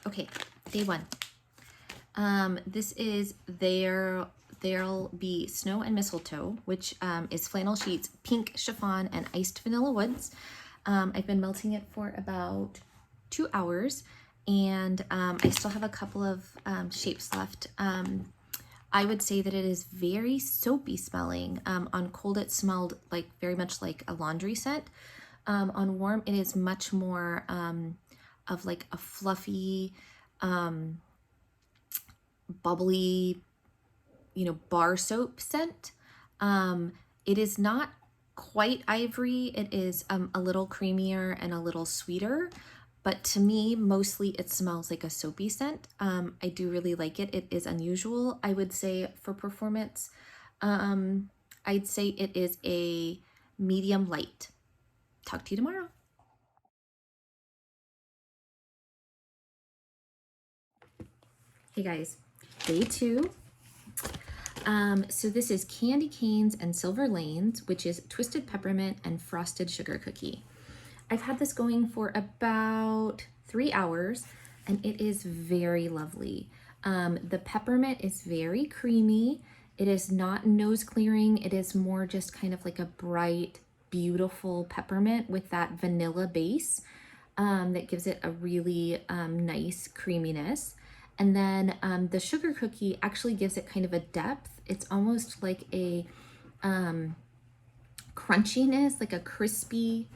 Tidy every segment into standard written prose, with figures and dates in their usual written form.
Okay, day one. This is There'll Be Snow and Mistletoe, which is flannel sheets, pink chiffon, and iced vanilla woods. I've been melting it for about 2 hours, and I still have a couple of shapes left. I would say that it is very soapy smelling. On cold, it smelled like very much like a laundry scent. On warm, it is much more of like a fluffy, bubbly, bar soap scent. It is not quite ivory. It is a little creamier and a little sweeter. But to me, mostly it smells like a soapy scent. I do really like it. It is unusual. I would say for performance, I'd say it is a medium light. Talk to you tomorrow. Hey guys, day two. So this is Candy Canes and Silver Lanes, which is twisted peppermint and frosted sugar cookie. I've had this going for about 3 hours and it is very lovely. The peppermint is very creamy. It is not nose clearing. It is more just kind of like a bright, beautiful peppermint with that vanilla base that gives it a really nice creaminess. And then the sugar cookie actually gives it kind of a depth. It's almost like a crunchiness, like a crispy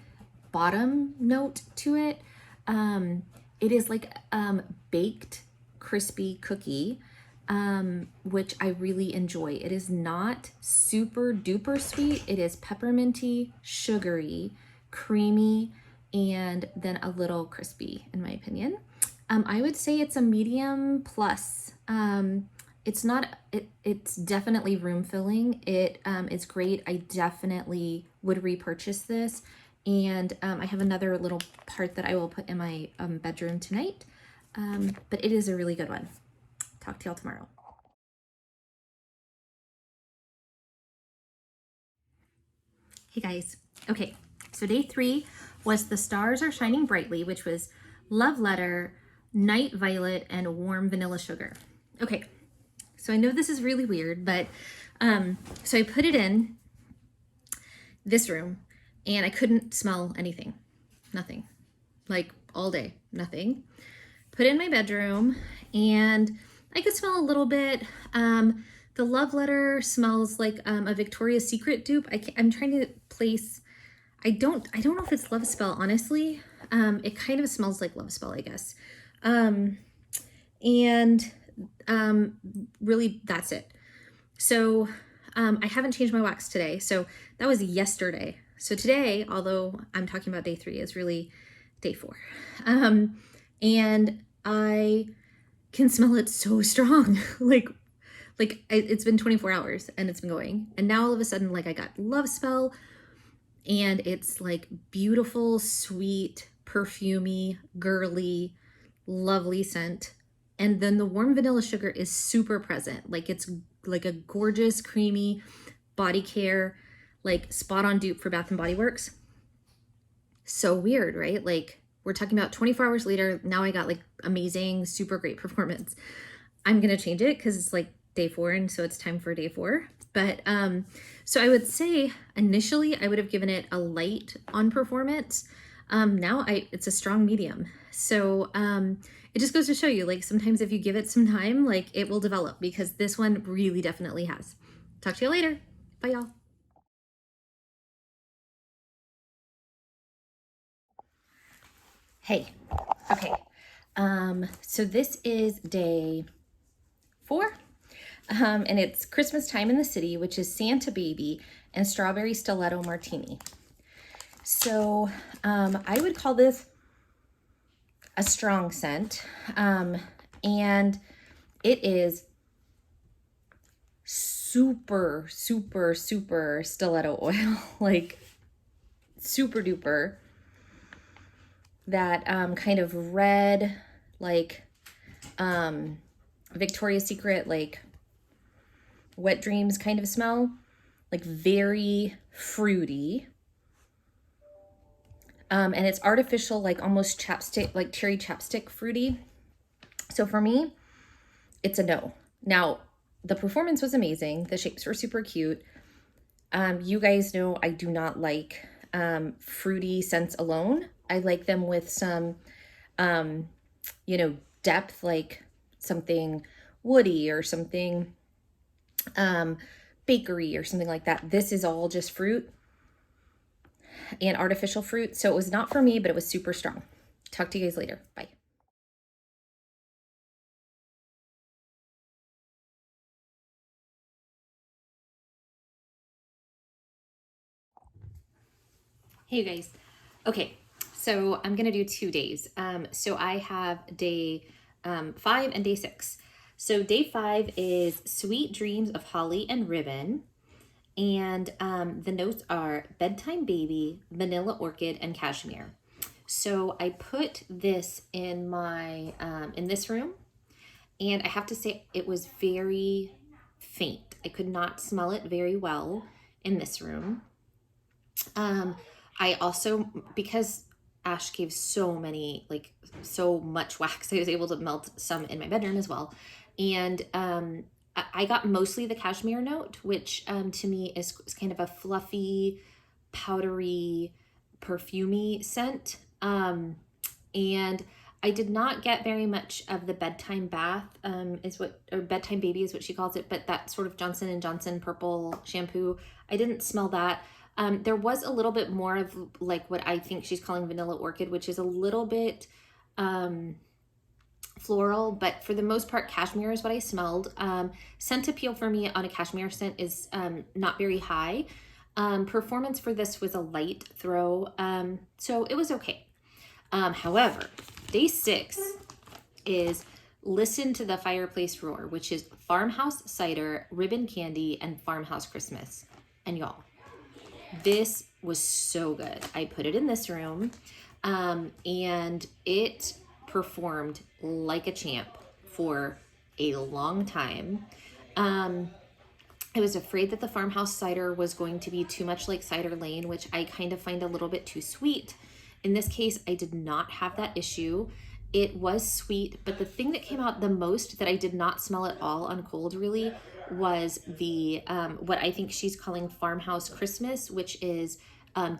bottom note to it. It is like baked crispy cookie, which I really enjoy. It is not super duper sweet. It is pepperminty, sugary, creamy, and then a little crispy, in my opinion. I would say it's a medium plus. It's definitely room filling. It is great. I definitely would repurchase this. And I have another little part that I will put in my bedroom tonight. But it is a really good one. Talk to y'all tomorrow. Hey guys. Okay, so day three was The Stars Are Shining Brightly, which was Love Letter, Night Violet, and Warm Vanilla Sugar. Okay, so I know this is really weird, but so I put it in this room and I couldn't smell anything. Nothing. Like all day, nothing. Put it in my bedroom and I could smell a little bit. The Love Letter smells like a Victoria's Secret dupe. I'm trying to place, I don't know if it's Love Spell, honestly. It kind of smells like Love Spell, I guess. Really that's it. So I haven't changed my wax today. So that was yesterday. So today, although I'm talking about day three, is really day four. And I can smell it so strong. It's been 24 hours and it's been going. And now all of a sudden, like I got Love Spell and it's like beautiful, sweet, perfumey, girly, lovely scent. And then the warm vanilla sugar is super present. Like it's like a gorgeous, creamy body care, like spot on dupe for Bath and Body Works. So weird, right? Like we're talking about 24 hours later. Now I got like amazing, super great performance. I'm going to change it because it's like day four. And so it's time for day four. But so I would say initially I would have given it a light on performance. Now it's a strong medium. So it just goes to show you, like sometimes if you give it some time, like it will develop, because this one really definitely has. Talk to you later. Bye y'all. Hey, okay. So this is day four. And it's Christmas Time in the City, which is Santa Baby and Strawberry Stiletto Martini. So I would call this a strong scent. And it is super, super, super stiletto oil, like super duper. That kind of red, like Victoria's Secret, like Wet Dreams kind of smell, like very fruity. And it's artificial, like almost chapstick, like cherry chapstick fruity. So for me, it's a no. Now, the performance was amazing. The shapes were super cute. You guys know I do not like fruity scents alone. I like them with some, um, depth, like something woody or something um, bakery or something like that. This is all just fruit and artificial fruit. So it was not for me, but it was super strong. Talk to you guys later. Bye. Hey, you guys. Okay, so I'm gonna do 2 days. So I have day 5 and day 6. So day 5 is Sweet Dreams of Holly and Ribbon. And the notes are Bedtime Baby, Vanilla Orchid, and Cashmere. So I put this in my in this room, and I have to say it was very faint. I could not smell it very well in this room. Um, I also, because Ash gave so many, like so much wax, I was able to melt some in my bedroom as well. And I got mostly the cashmere note, which to me is kind of a fluffy, powdery, perfumey scent. And I did not get very much of the bedtime bath, is what, or bedtime baby is what she calls it, but that sort of Johnson and Johnson purple shampoo. I didn't smell that. There was a little bit more of like what I think she's calling vanilla orchid, which is a little bit floral, but for the most part, cashmere is what I smelled. Scent appeal for me on a cashmere scent is not very high. Performance for this was a light throw, so it was okay. However, day 6 is Listen to the Fireplace Roar, which is Farmhouse Cider, Ribbon Candy, and Farmhouse Christmas. And y'all, this was so good. I put it in this room, and it performed like a champ for a long time. I was afraid that the farmhouse cider was going to be too much like Cider Lane, which I kind of find a little bit too sweet. In this case, I did not have that issue. It was sweet, but the thing that came out the most that I did not smell at all on cold really was the what I think she's calling Farmhouse Christmas, which is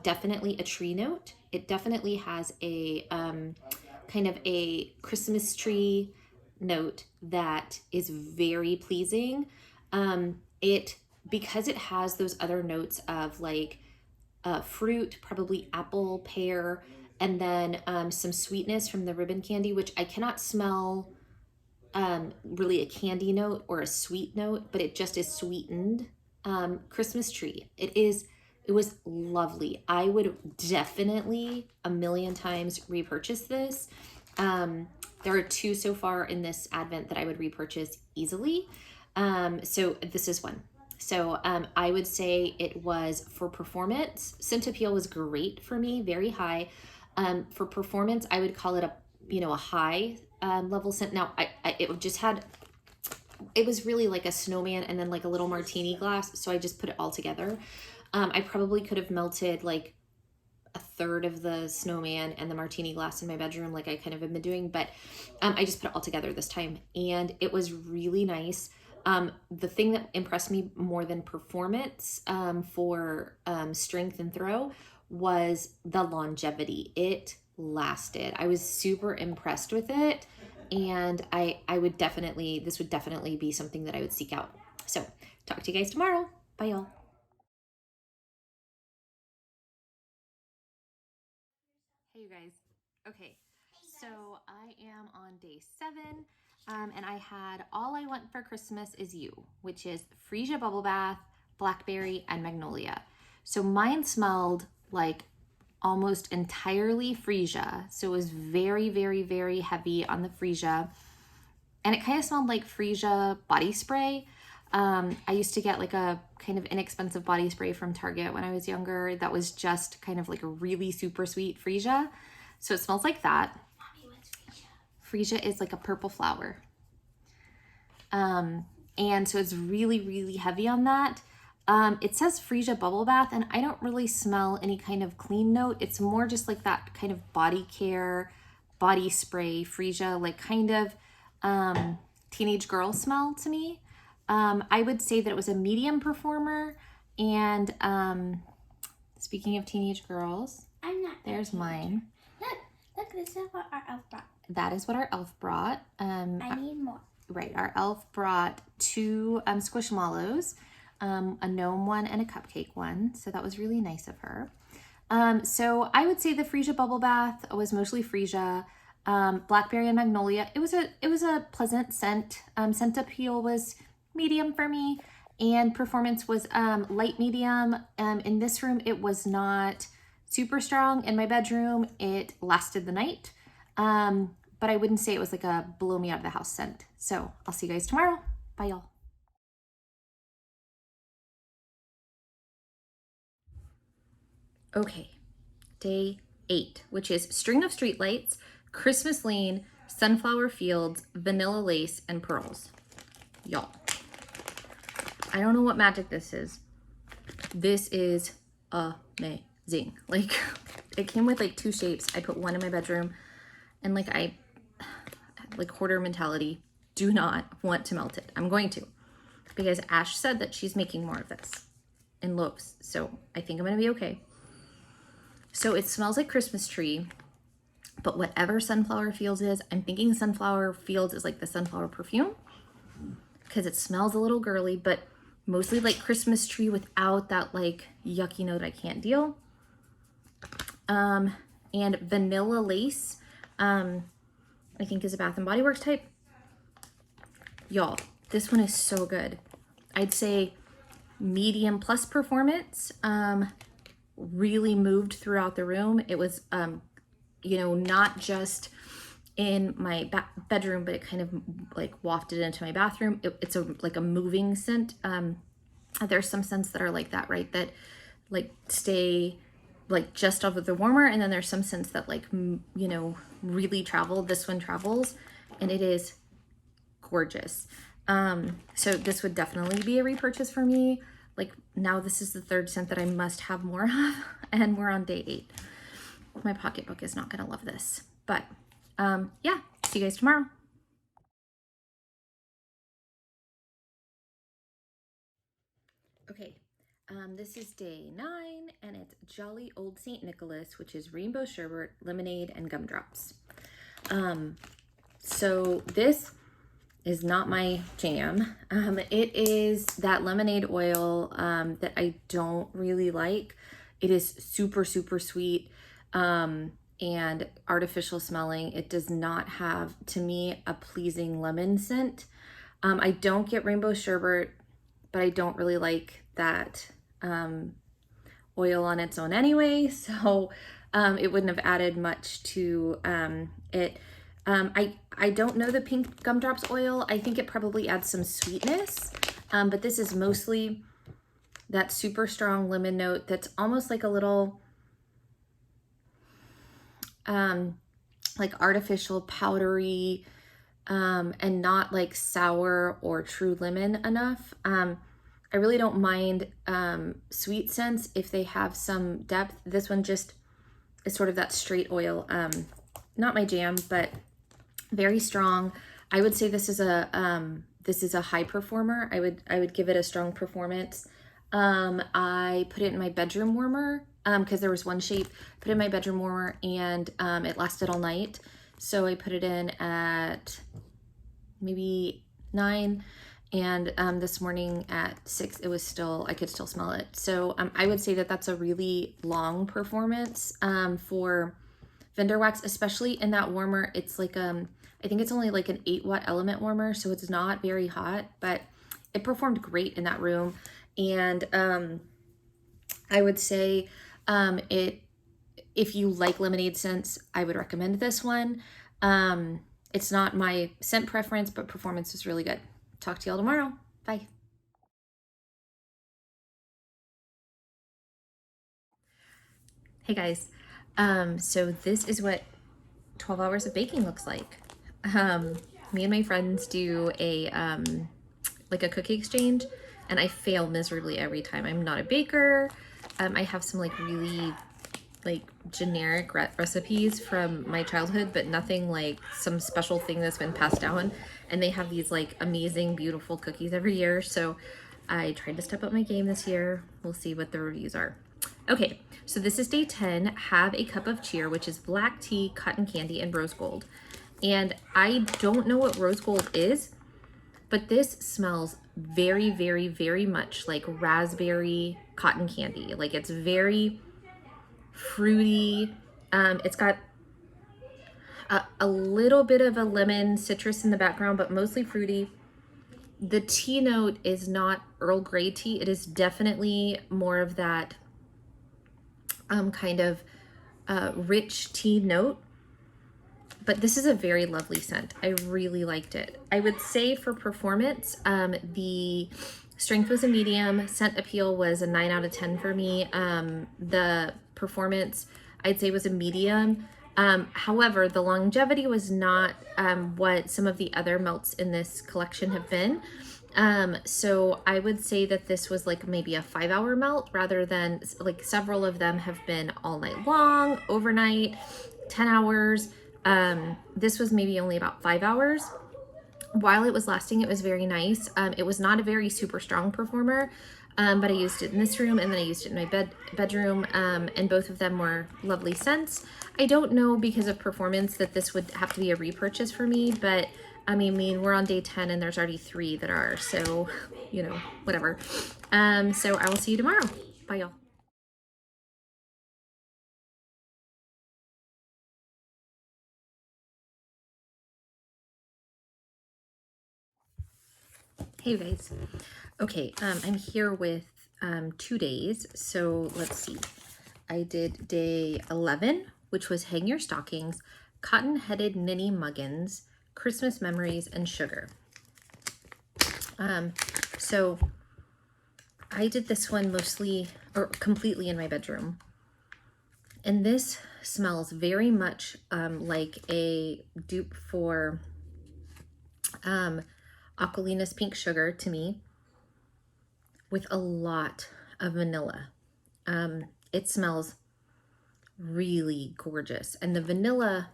definitely a tree note. It definitely has a kind of a Christmas tree note that is very pleasing. It, because it has those other notes of like fruit, probably apple, pear, and then some sweetness from the ribbon candy, which I cannot smell really a candy note or a sweet note, but it just is sweetened. Christmas tree. It was lovely. I would definitely a million times repurchase this. There are 2 so far in this advent that I would repurchase easily. So this is one. So I would say it was for performance. Scent appeal was great for me, very high. For performance, I would call it a high level scent. Now it just had, it was really like a snowman and then like a little martini glass. So I just put it all together. I probably could have melted like a third of the snowman and the martini glass in my bedroom, like I kind of have been doing, but I just put it all together this time, and it was really nice. The thing that impressed me more than performance for strength and throw was the longevity. It lasted. I was super impressed with it, and I would definitely, this would definitely be something that I would seek out. So talk to you guys tomorrow. Bye, y'all. Hey, you guys. Okay, so I am on day 7, and I had All I Want for Christmas Is You, which is Freesia Bubble Bath, Blackberry, and Magnolia. So mine smelled like almost entirely Freesia. So it was very, very, very heavy on the Freesia. And it kind of smelled like Freesia body spray. I used to get like a kind of inexpensive body spray from Target when I was younger that was just kind of like a really super sweet Freesia. So it smells like that. Freesia is like a purple flower. And so it's really, really heavy on that. It says Freesia Bubble Bath, and I don't really smell any kind of clean note. It's more just like that kind of body care, body spray, Freesia, like kind of teenage girl smell to me. I would say that it was a medium performer. And speaking of teenage girls, there's mine. Look, this is what our elf brought. That is what our elf brought. I need more. Right, our elf brought 2 Squishmallows, a gnome one and a cupcake one. So that was really nice of her. So I would say the Freesia bubble bath was mostly Freesia. Blackberry and magnolia. It was a pleasant scent. Scent appeal was medium for me, and performance was light medium. In this room, it was not super strong. In my bedroom, it lasted the night, but I wouldn't say it was like a blow me out of the house scent. So I'll see you guys tomorrow. Bye, y'all. Okay, day 8, which is String of Streetlights, Christmas Lane, Sunflower Fields, Vanilla Lace, and Pearls. Y'all, I don't know what magic this is. This is amazing. Like, it came with like 2 shapes. I put one in my bedroom, and like hoarder mentality, do not want to melt it. I'm going to, because Ash said that she's making more of this in loaves. So I think I'm gonna be okay. So it smells like Christmas tree, but whatever Sunflower Fields is, I'm thinking Sunflower Fields is like the sunflower perfume, because it smells a little girly, but mostly like Christmas tree without that like yucky note I can't deal. And Vanilla Lace, I think is a Bath and Body Works type. Y'all, this one is so good. I'd say medium plus performance. Really moved throughout the room. It was, you know, not just in my bedroom, but it kind of like wafted into my bathroom. It's like a moving scent. There's some scents that are like that, right? That like stay like just off of the warmer, and then there's some scents that like, you know, really travel. This one travels, and it is gorgeous. So this would definitely be a repurchase for me. Like, now this is the 3rd scent that I must have more of, and we're on day 8. My pocketbook is not gonna love this, but yeah, see you guys tomorrow. Okay, this is day 9, and it's Jolly Old St. Nicholas, which is rainbow sherbet, lemonade, and gumdrops. So this is not my jam. It is that lemonade oil that I don't really like. It is super, super sweet and artificial smelling. It does not have, to me, a pleasing lemon scent. I don't get rainbow sherbet, but I don't really like that oil on its own anyway, so it wouldn't have added much to it. I don't know the pink gumdrops oil. I think it probably adds some sweetness, but this is mostly that super strong lemon note that's almost like a little like artificial powdery and not like sour or true lemon enough. I really don't mind sweet scents if they have some depth. This one just is sort of that straight oil. Not my jam, but very strong. I would say this is a high performer. I would give it a strong performance. I put it in my bedroom warmer because there was one shape. Put it in my bedroom warmer, and it lasted all night. So I put it in at maybe 9, and this morning at 6 it was still, I could still smell it. So I would say that that's a really long performance for Vendor Wax, especially in that warmer. It's like I think it's only like an 8-watt element warmer, so it's not very hot, but it performed great in that room. And I would say if you like lemonade scents, I would recommend this one. It's not my scent preference, but performance is really good. Talk to y'all tomorrow. Bye. Hey guys. So this is what 12 hours of baking looks like. Me and my friends do a like a cookie exchange, and I fail miserably every time. I'm not a baker. I have some like really like generic recipes from my childhood, but nothing like some special thing that's been passed down. And they have these like amazing, beautiful cookies every year. So I tried to step up my game this year. We'll see what the reviews are. Okay, so this is day 10. Have a cup of cheer, which is black tea, cotton candy, and rose gold. And I don't know what rose gold is, but this smells very, very, very much like raspberry cotton candy. Like it's very fruity. It's got a little bit of a lemon citrus in the background, but mostly fruity. The tea note is not Earl Grey tea. It is definitely more of that kind of rich tea note. But this is a very lovely scent. I really liked it. I would say for performance, the strength was a medium. Scent appeal was a 9 out of 10 for me. The performance, I'd say, was a medium. However, the longevity was not what some of the other melts in this collection have been. So I would say that this was like maybe a 5-hour melt rather than like several of them have been all night long, overnight, 10 hours. This was maybe only about 5 hours. While it was lasting, it was very nice. It was not a very super strong performer, but I used it in this room and then I used it in my bedroom, and both of them were lovely scents. I don't know because of performance that this would have to be a repurchase for me, but I mean, we're on day 10 and there's already 3 that are, so, you know, whatever. So I will see you tomorrow. Bye, y'all. Hey guys. Okay, I'm here with 2 days. So let's see. I did day 11, which was Hang Your Stockings, Cotton-Headed Ninny Muggins, Christmas Memories, and Sugar. So I did this one mostly or completely in my bedroom. And this smells very much like a dupe for Aquilina's Pink Sugar to me, with a lot of vanilla. It smells really gorgeous. And the vanilla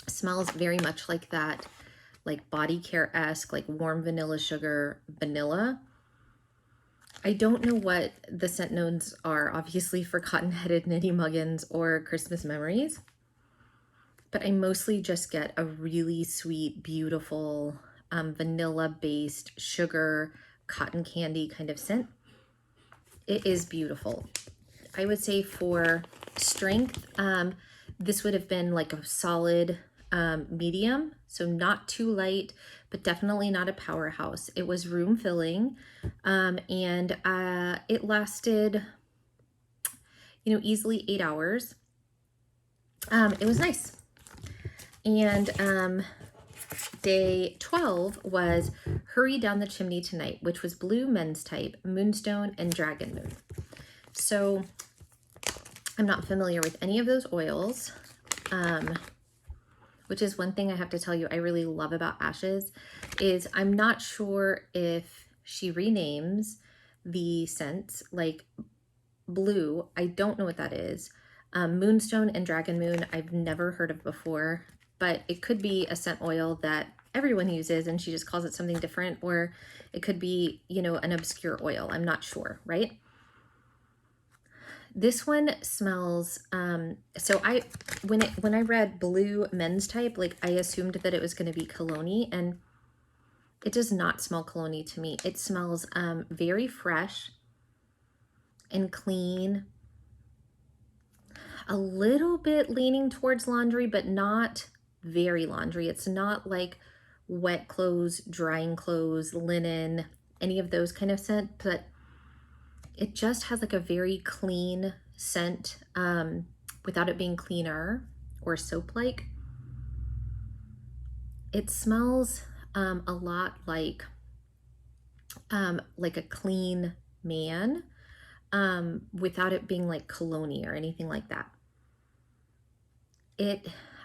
smells very much like that, like body care-esque, like warm vanilla sugar vanilla. I don't know what the scent notes are, obviously, for Cotton-Headed Ninny Muggins or Christmas Memories, but I mostly just get a really sweet, beautiful, vanilla-based sugar cotton candy kind of scent. It is beautiful. I would say for strength, this would have been like a solid medium, so not too light, but definitely not a powerhouse. It was room filling, and it lasted, you know, easily 8 hours. It was nice. And day 12 was Hurry Down the Chimney Tonight, which was Blue Men's Type, Moonstone, and Dragon Moon. So I'm not familiar with any of those oils, which is one thing I have to tell you I really love about Ashes, is I'm not sure if she renames the scents. Like Blue, I don't know what that is. Moonstone and Dragon Moon, I've never heard of before, but it could be a scent oil that everyone uses and she just calls it something different, or it could be, you know, an obscure oil. I'm not sure, right? This one smells, so when I read Blue Men's Type, like I assumed that it was going to be cologne, and it does not smell cologne to me. It smells very fresh and clean, a little bit leaning towards laundry, but not very laundry. It's not like wet clothes, drying clothes, linen, any of those kind of scent, but it just has like a very clean scent without it being cleaner or soap-like. It smells a lot like a clean man without it being like cologne or anything like that.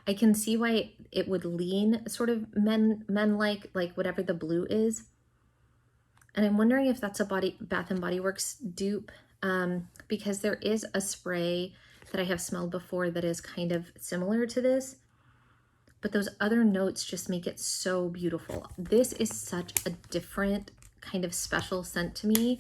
I can see why it would lean sort of men-like, like whatever the blue is. And I'm wondering if that's a Bath and Body Works dupe. because there is a spray that I have smelled before that is kind of similar to this, but those other notes just make it so beautiful. This is such a different kind of special scent to me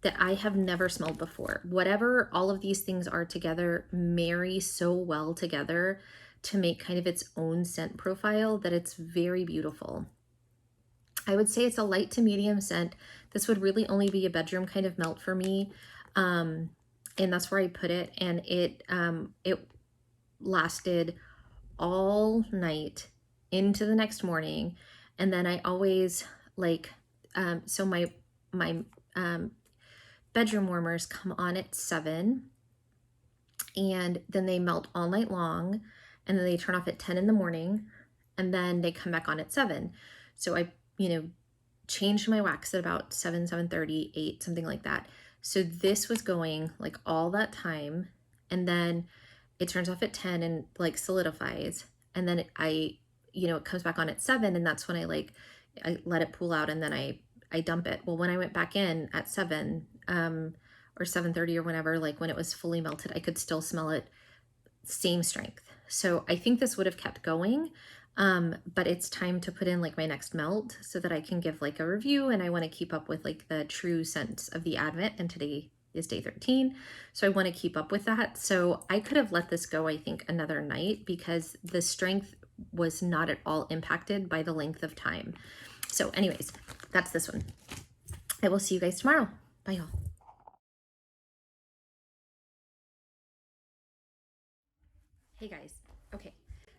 that I have never smelled before. Whatever all of these things are together marry so well together to make kind of its own scent profile that it's very beautiful. I would say it's a light to medium scent. This would really only be a bedroom kind of melt for me. And that's where I put it. And it lasted all night into the next morning. And then I always like, so my bedroom warmers come on at 7, and then they melt all night long, and then they turn off at 10 in the morning, and then they come back on at 7. So I, changed my wax at about 7, 7:30, 8, something like that. So this was going like all that time, and then it turns off at 10 and like solidifies, and then it comes back on at 7, and that's when I let it cool out, and then I dump it. Well, when I went back in at 7 or 7:30 or whenever, like when it was fully melted, I could still smell it, same strength. So I think this would have kept going, but it's time to put in like my next melt so that I can give like a review, and I want to keep up with like the true scents of the Advent, and today is day 13. So I want to keep up with that. So I could have let this go, I think, another night, because the strength was not at all impacted by the length of time. So anyways, that's this one. I will see you guys tomorrow. Bye, y'all. Hey guys. Okay.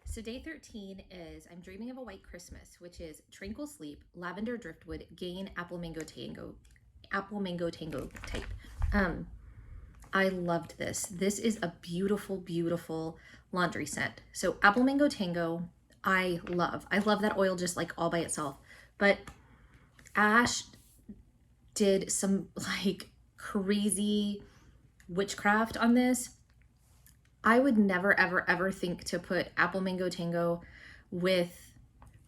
So day 13 is I'm Dreaming of a White Christmas, which is Tranquil Sleep, Lavender Driftwood, Gain, Apple Mango Tango type. I loved this. This is a beautiful, beautiful laundry scent. So Apple Mango Tango, I love. I love that oil just like all by itself. But Ash did some like crazy witchcraft on this. I would never, ever, ever think to put Apple Mango Tango with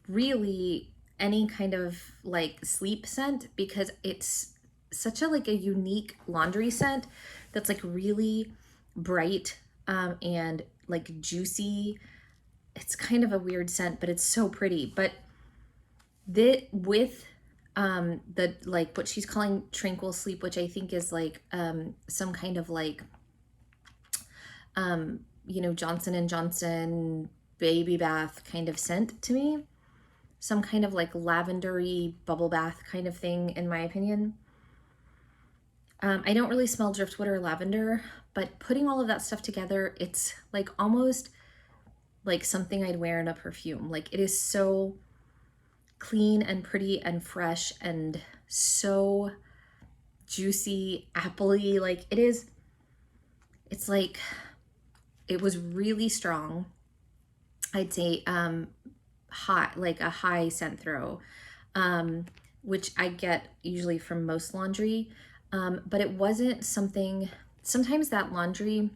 really any kind of like sleep scent, because it's such a like a unique laundry scent that's like really bright and like juicy. It's kind of a weird scent, but it's so pretty. But with the like what she's calling Tranquil Sleep, which I think is like some kind of like Johnson and Johnson baby bath kind of scent to me. Some kind of like lavendery bubble bath kind of thing, in my opinion. I don't really smell driftwood or lavender, but putting all of that stuff together, it's like almost like something I'd wear in a perfume. Like it is so clean and pretty and fresh and so juicy, appley. Like it's like, it was really strong. I'd say hot, like a high scent throw, which I get usually from most laundry. But it wasn't something, sometimes that laundry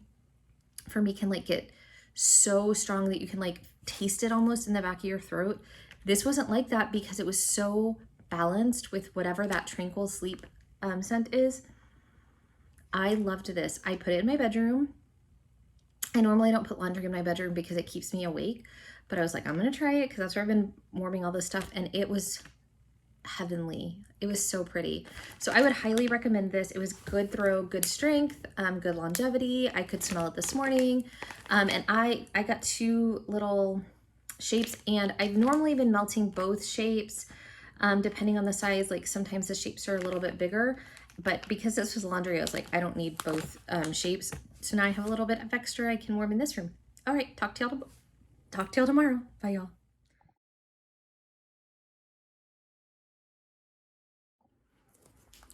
for me can like get so strong that you can like taste it almost in the back of your throat. This wasn't like that because it was so balanced with whatever that Tranquil Sleep scent is. I loved this. I put it in my bedroom. I normally don't put laundry in my bedroom because it keeps me awake, but I was like, I'm gonna try it because that's where I've been warming all this stuff, and it was heavenly. It was so pretty. So I would highly recommend this. It was good throw, good strength, good longevity. I could smell it this morning. And I got 2 little shapes, and I've normally been melting both shapes depending on the size. Like sometimes the shapes are a little bit bigger, but because this was laundry, I was like, I don't need both shapes. So now I have a little bit of extra I can warm in this room. All right, talk to y'all tomorrow. Bye, y'all.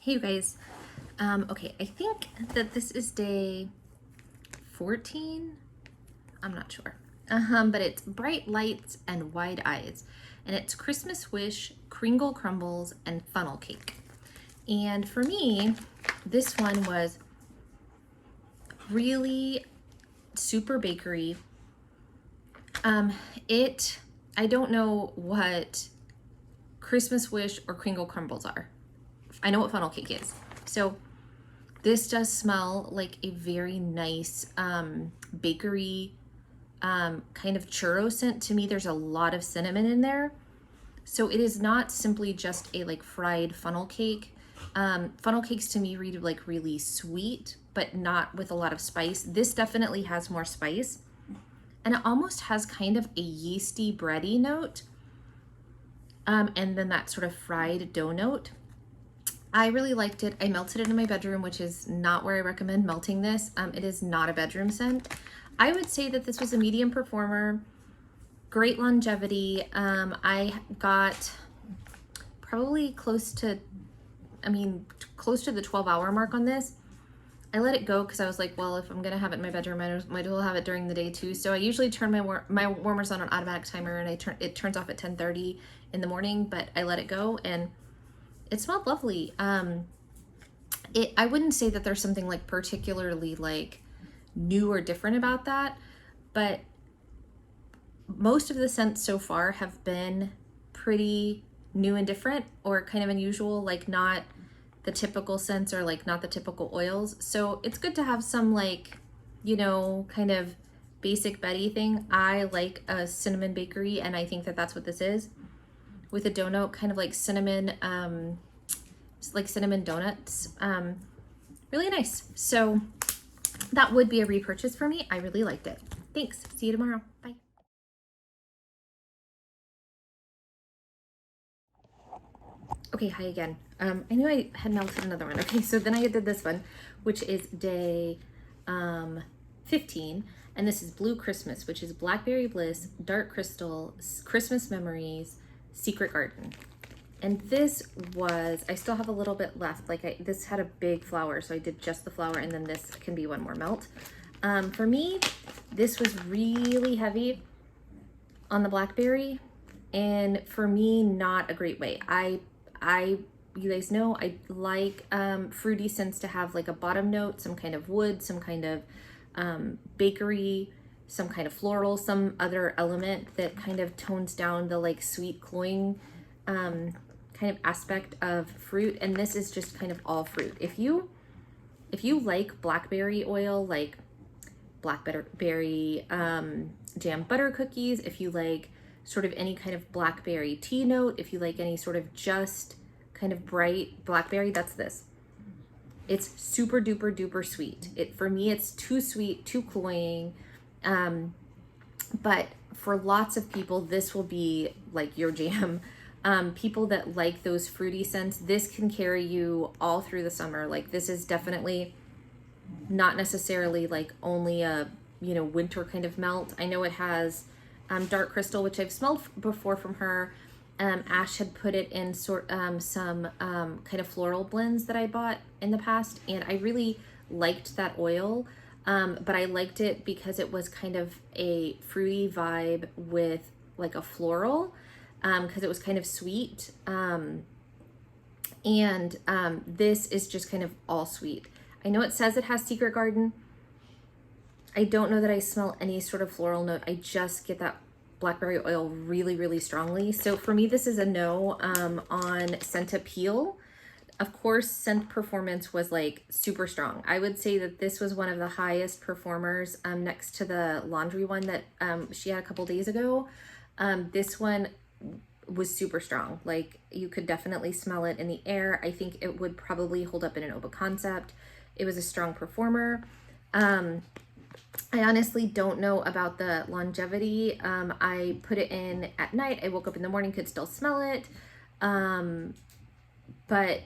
Hey, you guys. Okay, I think that this is day 14. I'm not sure. But it's Bright Lights and Wide Eyes. And it's Christmas Wish, Kringle Crumbles, and Funnel Cake. And for me, this one was really super bakery. I don't know what Christmas Wish or Kringle Crumbles are. I know what funnel cake is. So This does smell like a very nice bakery kind of churro scent. To me, there's a lot of cinnamon in there. So it is not simply just a like fried funnel cake. Funnel cakes to me read like really sweet, but not with a lot of spice. This definitely has more spice. And it almost has kind of a yeasty bready note. And then that sort of fried dough note. I really liked it. I melted it in my bedroom, which is not where I recommend melting this. It is not a bedroom scent. I would say that this was a medium performer, great longevity. I got probably close to the 12-hour mark on this. I let it go because I was like, well, if I'm gonna have it in my bedroom, I might as well have it during the day too. So I usually turn my warmers on an automatic timer, and it turns off at 10:30 in the morning. But I let it go, and it smelled lovely. I wouldn't say that there's something like particularly like new or different about that, but most of the scents so far have been pretty new and different, or kind of unusual, like not the typical scents or like not the typical oils. So it's good to have some like, kind of basic Betty thing. I like a cinnamon bakery, and I think that that's what this is, with a donut, kind of like cinnamon, cinnamon donuts. Really nice. So that would be a repurchase for me. I really liked it. Thanks. See you tomorrow. Bye. Okay, hi again. I knew I had melted another one. Okay, so then I did this one, which is day 15, and this is Blue Christmas, which is Blackberry Bliss, Dark Crystal, Christmas Memories, Secret Garden. And this was, I still have a little bit left. This had a big flower, so I did just the flower, and then this can be one more melt. For me, this was really heavy on the blackberry, and for me, not a great way. You guys know I like fruity scents to have like a bottom note, some kind of wood, some kind of bakery, some kind of floral, some other element that kind of tones down the like sweet cloying kind of aspect of fruit. And this is just kind of all fruit. If you like blackberry oil, like blackberry jam butter cookies, if you like sort of any kind of blackberry tea note, if you like any sort of just kind of bright blackberry, that's this. It's super duper duper sweet. For me, it's too sweet, too cloying. But for lots of people, this will be like your jam. People that like those fruity scents, this can carry you all through the summer. Like, this is definitely not necessarily like only a winter kind of melt. I know it has Dark Crystal, which I've smelled before from her. Ash had put it in some kind of floral blends that I bought in the past, and I really liked that oil. But I liked it because it was kind of a fruity vibe with like a floral, because it was kind of sweet. This is just kind of all sweet. I know it says it has Secret Garden. I don't know that I smell any sort of floral note. I just get that blackberry oil really, really strongly. So for me, this is a no on scent appeal. Of course, scent performance was like super strong. I would say that this was one of the highest performers, next to the laundry one that she had a couple days ago. This one was super strong. Like, you could definitely smell it in the air. I think it would probably hold up in an open concept. It was a strong performer. I honestly don't know about the longevity. I put it in at night. I woke up in the morning, could still smell it. But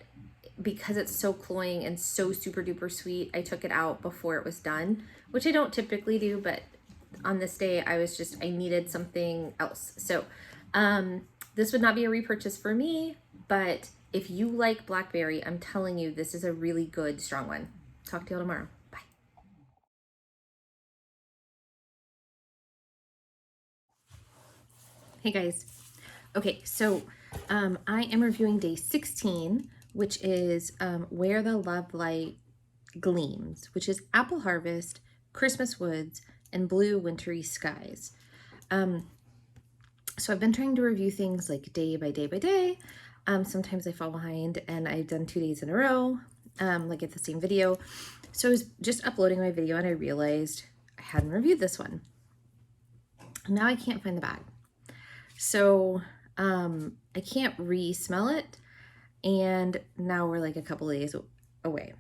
because it's so cloying and so super duper sweet, I took it out before it was done, which I don't typically do, but on this day I needed something else. So this would not be a repurchase for me, but if you like blackberry, I'm telling you, this is a really good, strong one. Talk to you all tomorrow. Bye. Hey guys. Okay, so I am reviewing day 16, which is Where the Love Light Gleams, which is Apple Harvest, Christmas Woods, and Blue Wintry Skies. So I've been trying to review things like day by day by day. Sometimes I fall behind, and I've done 2 days in a row. like at the same video. So I was just uploading my video and I realized I hadn't reviewed this one. Now I can't find the bag. So I can't re-smell it. And now we're like a couple of days away.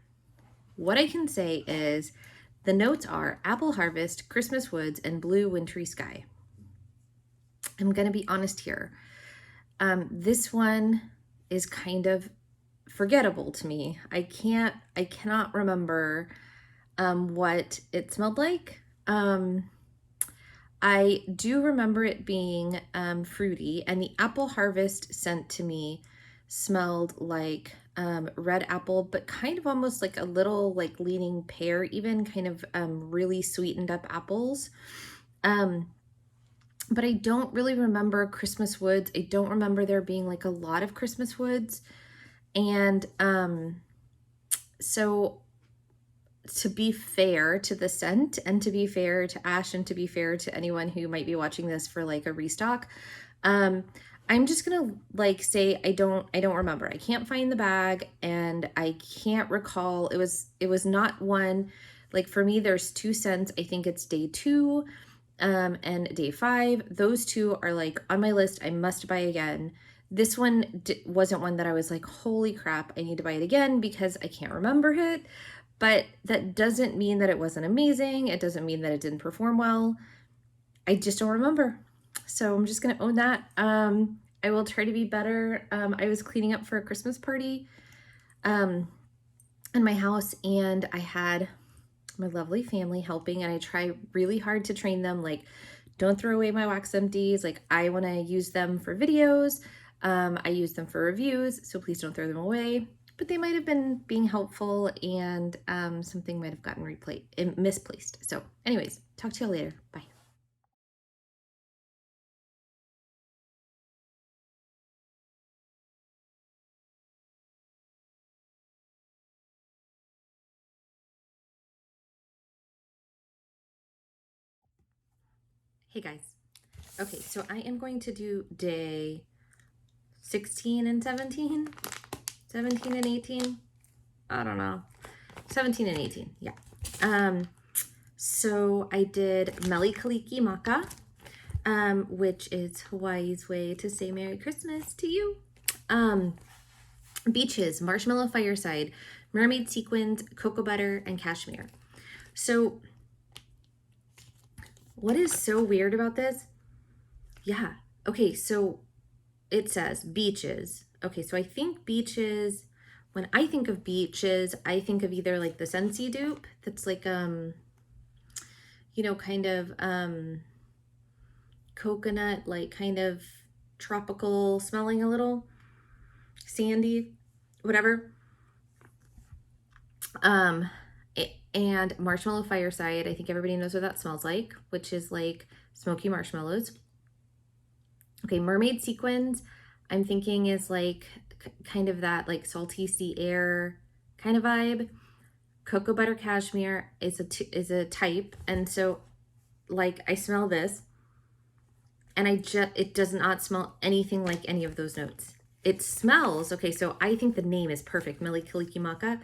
What I can say is the notes are apple harvest, Christmas woods, and blue wintry sky. I'm going to be honest here. This one is kind of forgettable to me. I cannot remember what it smelled like. I do remember it being fruity, and the apple harvest scent to me smelled like red apple, but kind of almost like a little like leaning pear, even kind of really sweetened up apples. But I don't really remember Christmas woods. I don't remember there being like a lot of Christmas woods. And so to be fair to the scent and to be fair to Ash and to be fair to anyone who might be watching this for like a restock, I'm just gonna like say I don't remember. I can't find the bag and I can't recall. It was not one. Like for me, there's 2 scents. I think it's day 2 and day 5. Those 2 are like on my list. I must buy again. This one wasn't one that I was like, holy crap, I need to buy it again because I can't remember it. But that doesn't mean that it wasn't amazing. It doesn't mean that it didn't perform well. I just don't remember. So I'm just going to own that. I will try to be better. I was cleaning up for a Christmas party in my house, and I had my lovely family helping, and I try really hard to train them, like, don't throw away my wax empties. Like, I want to use them for videos. I use them for reviews, so please don't throw them away. But they might have been being helpful, and something might have gotten misplaced. So anyways, talk to you later. Bye. Hey guys. Okay, so I am going to do day 16 and 17, 17 and 18. I don't know. 17 and 18, yeah. So I did Melikaliki Maka, which is Hawaii's way to say Merry Christmas to you. Beaches, Marshmallow Fireside, Mermaid Sequins, Cocoa Butter, and Cashmere. So what is so weird about this? Yeah. Okay, so it says beaches. Okay, so I think beaches, when I think of beaches, I think of either like the Scentsy dupe that's like kind of coconut, like kind of tropical smelling, a little sandy, whatever. And Marshmallow Fireside, I think everybody knows what that smells like, which is like smoky marshmallows. Okay, Mermaid Sequins, I'm thinking is like kind of that like salty sea air kind of vibe. Cocoa Butter Cashmere is a type, and so like I smell this, and it does not smell anything like any of those notes. It smells, okay, so I think the name is perfect, Mele Kalikimaka,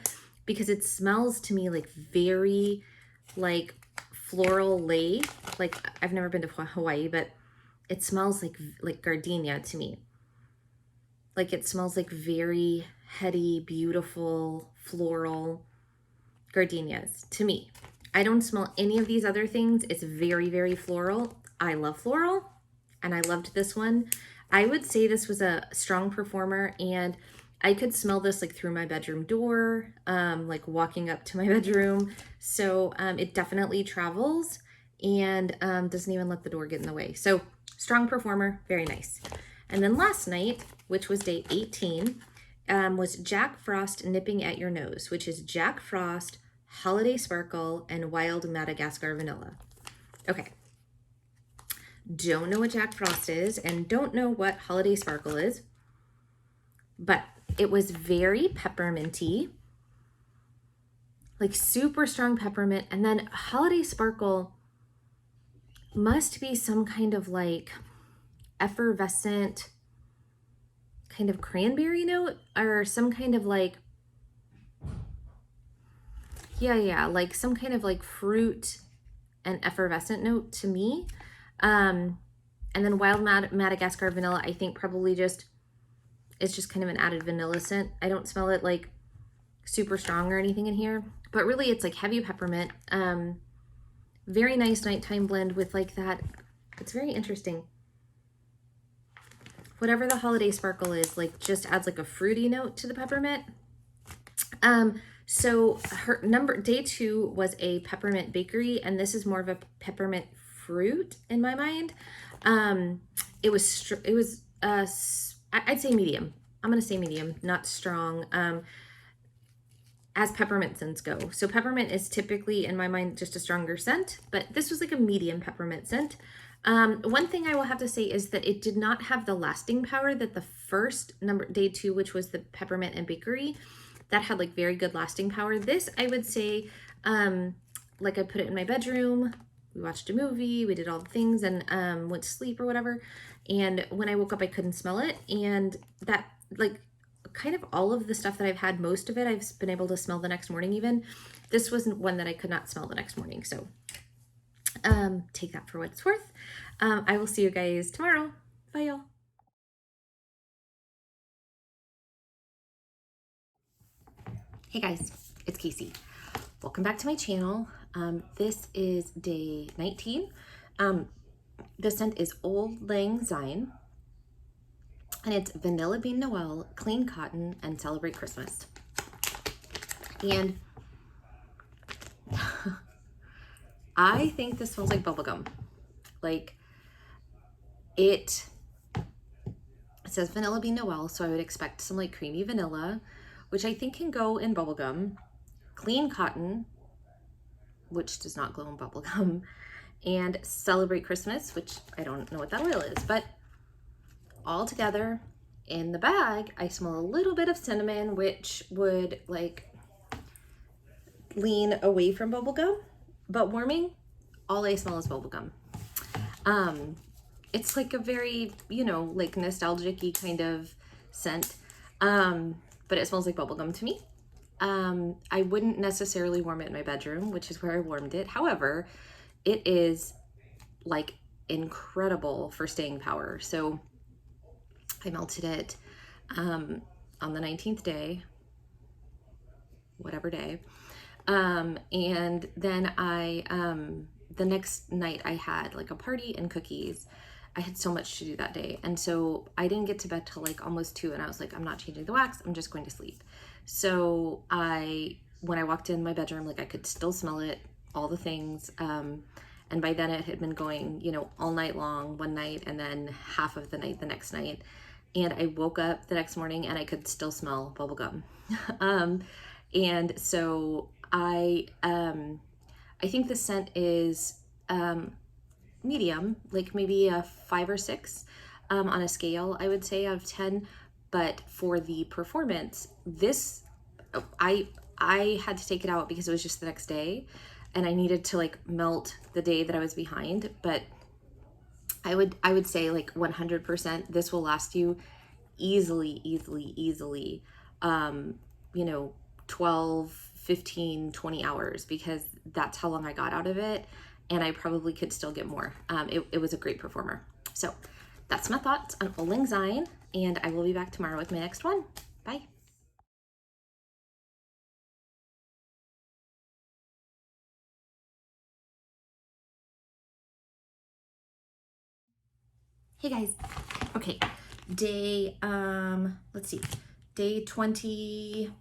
because it smells to me like very like floral lei. Like I've never been to Hawaii, but it smells like gardenia to me. Like it smells like very heady, beautiful, floral gardenias to me. I don't smell any of these other things. It's very, very floral. I love floral, and I loved this one. I would say this was a strong performer, and I could smell this like through my bedroom door, like walking up to my bedroom. So it definitely travels and doesn't even let the door get in the way. So strong performer, very nice. And then last night, which was day 18, was Jack Frost Nipping at Your Nose, which is Jack Frost, Holiday Sparkle, and Wild Madagascar Vanilla. Okay. Don't know what Jack Frost is and don't know what Holiday Sparkle is, but it was very pepperminty, like super strong peppermint. And then Holiday Sparkle must be some kind of like effervescent kind of cranberry note or some kind of like Yeah, like some kind of like fruit and effervescent note to me. And then wild Madagascar vanilla, I think probably just, it's just kind of an added vanilla scent. I don't smell it like super strong or anything in here, but really it's like heavy peppermint. Very nice nighttime blend with like that. It's very interesting. Whatever the holiday sparkle is, like just adds like a fruity note to the peppermint. So her day 2 was a peppermint bakery, and this is more of a peppermint fruit in my mind. It was I'd say medium. I'm gonna say medium, not strong. As peppermint scents go. So peppermint is typically in my mind just a stronger scent, but this was like a medium peppermint scent. One thing I will have to say is that it did not have the lasting power that the first day 2, which was the peppermint and bakery, that had like very good lasting power. This, I would say, like I put it in my bedroom, we watched a movie, we did all the things, and went to sleep or whatever. And when I woke up, I couldn't smell it. And that, like, kind of all of the stuff that I've had, most of it, I've been able to smell the next morning even. This wasn't one that I could not smell the next morning. So take that for what it's worth. I will see you guys tomorrow. Bye, y'all. Hey guys, it's Casey. Welcome back to my channel. This is day 19. The scent is Old Lang Syne, and it's Vanilla Bean Noel, Clean Cotton, and Celebrate Christmas. And I think this smells like bubblegum. Like, it says Vanilla Bean Noel, so I would expect some like creamy vanilla, which I think can go in bubblegum. Clean Cotton, which does not glow in bubblegum. And Celebrate Christmas, which I don't know what that oil is, but all together in the bag, I smell a little bit of cinnamon, which would like lean away from bubblegum, but warming, all I smell is bubblegum. It's like a very, like nostalgic-y kind of scent, but it smells like bubblegum to me. I wouldn't necessarily warm it in my bedroom, which is where I warmed it. However, it is like incredible for staying power. So I melted it on the 19th day, whatever day. And then the next night I had like a party and cookies. I had so much to do that day. And so I didn't get to bed till like almost 2. And I was like, I'm not changing the wax. I'm just going to sleep. So when I walked in my bedroom, like I could still smell it, all the things. And by then it had been going, all night long one night, and then half of the night the next night. And I woke up the next morning and I could still smell bubblegum. And so I think the scent is medium, like maybe a 5 or 6 on a scale, I would say, out of 10. But for the performance, this, I had to take it out because it was just the next day and I needed to like melt the day that I was behind. But I would say like 100%, this will last you easily, 12, 15, 20 hours, because that's how long I got out of it. And I probably could still get more. It was a great performer. So that's my thoughts on Old Lang Syne, and I will be back tomorrow with my next one. Bye. Hey guys. Okay. Let's see. Day 20.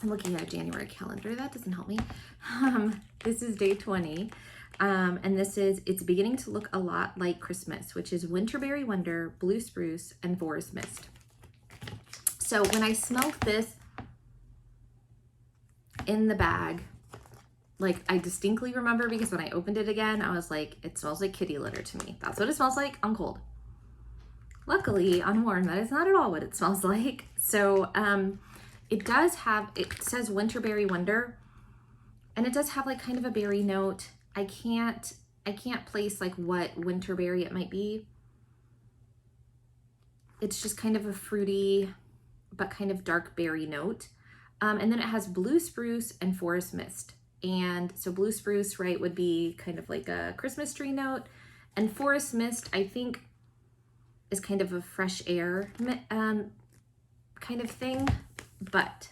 I'm looking at a January calendar. That doesn't help me. This is day 20. And it's beginning to look a lot like Christmas, which is Winterberry Wonder, Blue Spruce, and Forest Mist. So when I smelled this in the bag, like I distinctly remember, because when I opened it again, I was like, it smells like kitty litter to me. That's what it smells like on cold. Luckily, on warm, that is not at all what it smells like. So it says Winterberry Wonder, and it does have like kind of a berry note. I can't place like what winterberry it might be. It's just kind of a fruity but kind of dark berry note. And then it has blue spruce and forest mist. And so blue spruce, right, would be kind of like a Christmas tree note. And forest mist, I think, is kind of a fresh air kind of thing. But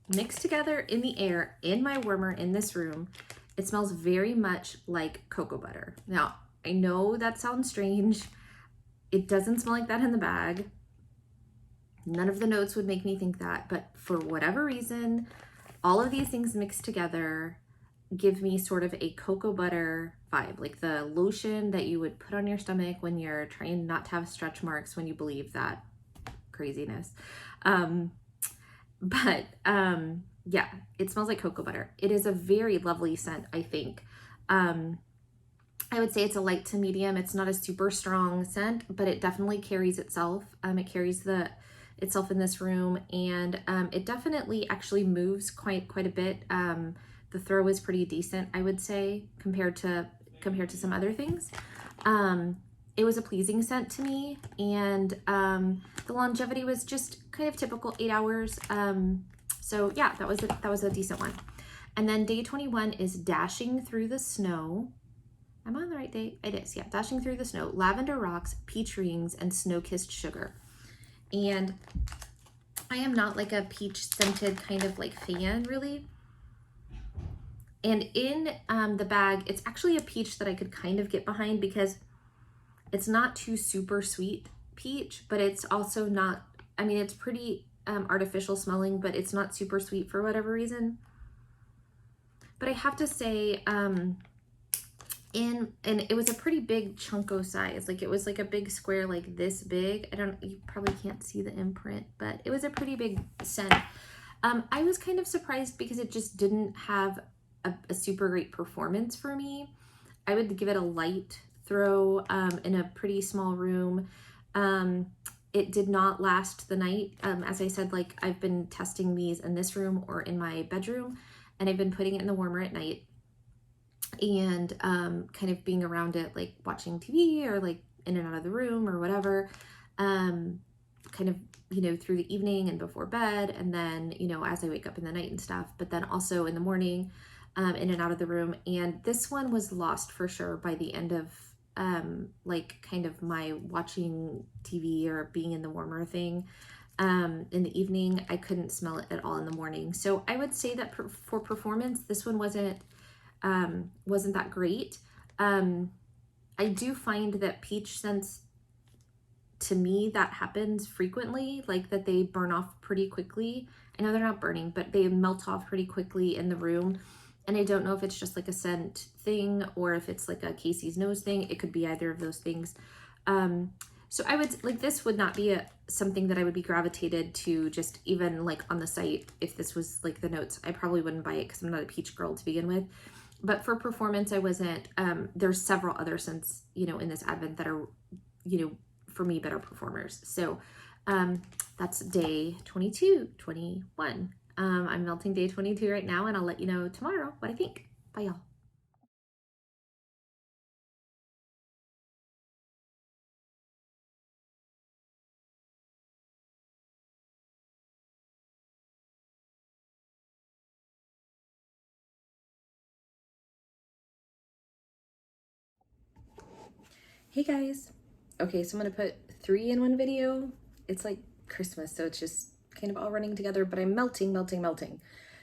mixed together in the air, in my warmer, in this room, it smells very much like cocoa butter. Now, I know that sounds strange. It doesn't smell like that in the bag. None of the notes would make me think that, but for whatever reason, all of these things mixed together give me sort of a cocoa butter vibe, like the lotion that you would put on your stomach when you're trying not to have stretch marks when you believe that craziness. Yeah, it smells like cocoa butter. It is a very lovely scent, I think. I would say it's a light to medium. It's not a super strong scent, but it definitely carries itself. It carries itself in this room, and it definitely actually moves quite a bit. The throw is pretty decent, I would say, compared to some other things. It was a pleasing scent to me, and the longevity was just kind of typical 8 hours. So yeah, that was a decent one. And then day 21 is Dashing Through the Snow. Am I on the right date? It is, yeah. Dashing Through the Snow, Lavender Rocks, Peach Rings, and Snow-Kissed Sugar. And I am not like a peach scented kind of like fan, really. And in the bag, it's actually a peach that I could kind of get behind because it's not too super sweet peach, but it's also not, I mean, it's pretty artificial smelling, but it's not super sweet for whatever reason. But I have to say, and it was a pretty big chunko size. Like it was like a big square like this big. You probably can't see the imprint, but it was a pretty big scent. I was kind of surprised because it just didn't have a super great performance for me. I would give it a light throw in a pretty small room. It did not last the night. As I said, like I've been testing these in this room or in my bedroom, and I've been putting it in the warmer at night and kind of being around it, like watching TV or like in and out of the room or whatever, kind of, through the evening and before bed. And then, as I wake up in the night and stuff, but then also in the morning, in and out of the room. And this one was lost for sure by the end of like kind of my watching TV or being in the warmer thing. In the evening, I couldn't smell it at all in the morning. So I would say that for performance, this one wasn't that great. I do find that peach scents, to me, that happens frequently, like that they burn off pretty quickly. I know they're not burning, but they melt off pretty quickly in the room. And I don't know if it's just like a scent thing or if it's like a Casey's nose thing. It could be either of those things. So I would like, this would not be something that I would be gravitated to just even like on the site. If this was like the notes, I probably wouldn't buy it because I'm not a peach girl to begin with. But for performance, I wasn't. There's several other scents, in this advent that are, for me, better performers. So that's day 22, 21. I'm melting day 22 right now, and I'll let you know tomorrow what I think. Bye, y'all. Hey guys. Okay, so I'm gonna put 3 in one video. It's like Christmas, so it's just kind of all running together, but I'm melting.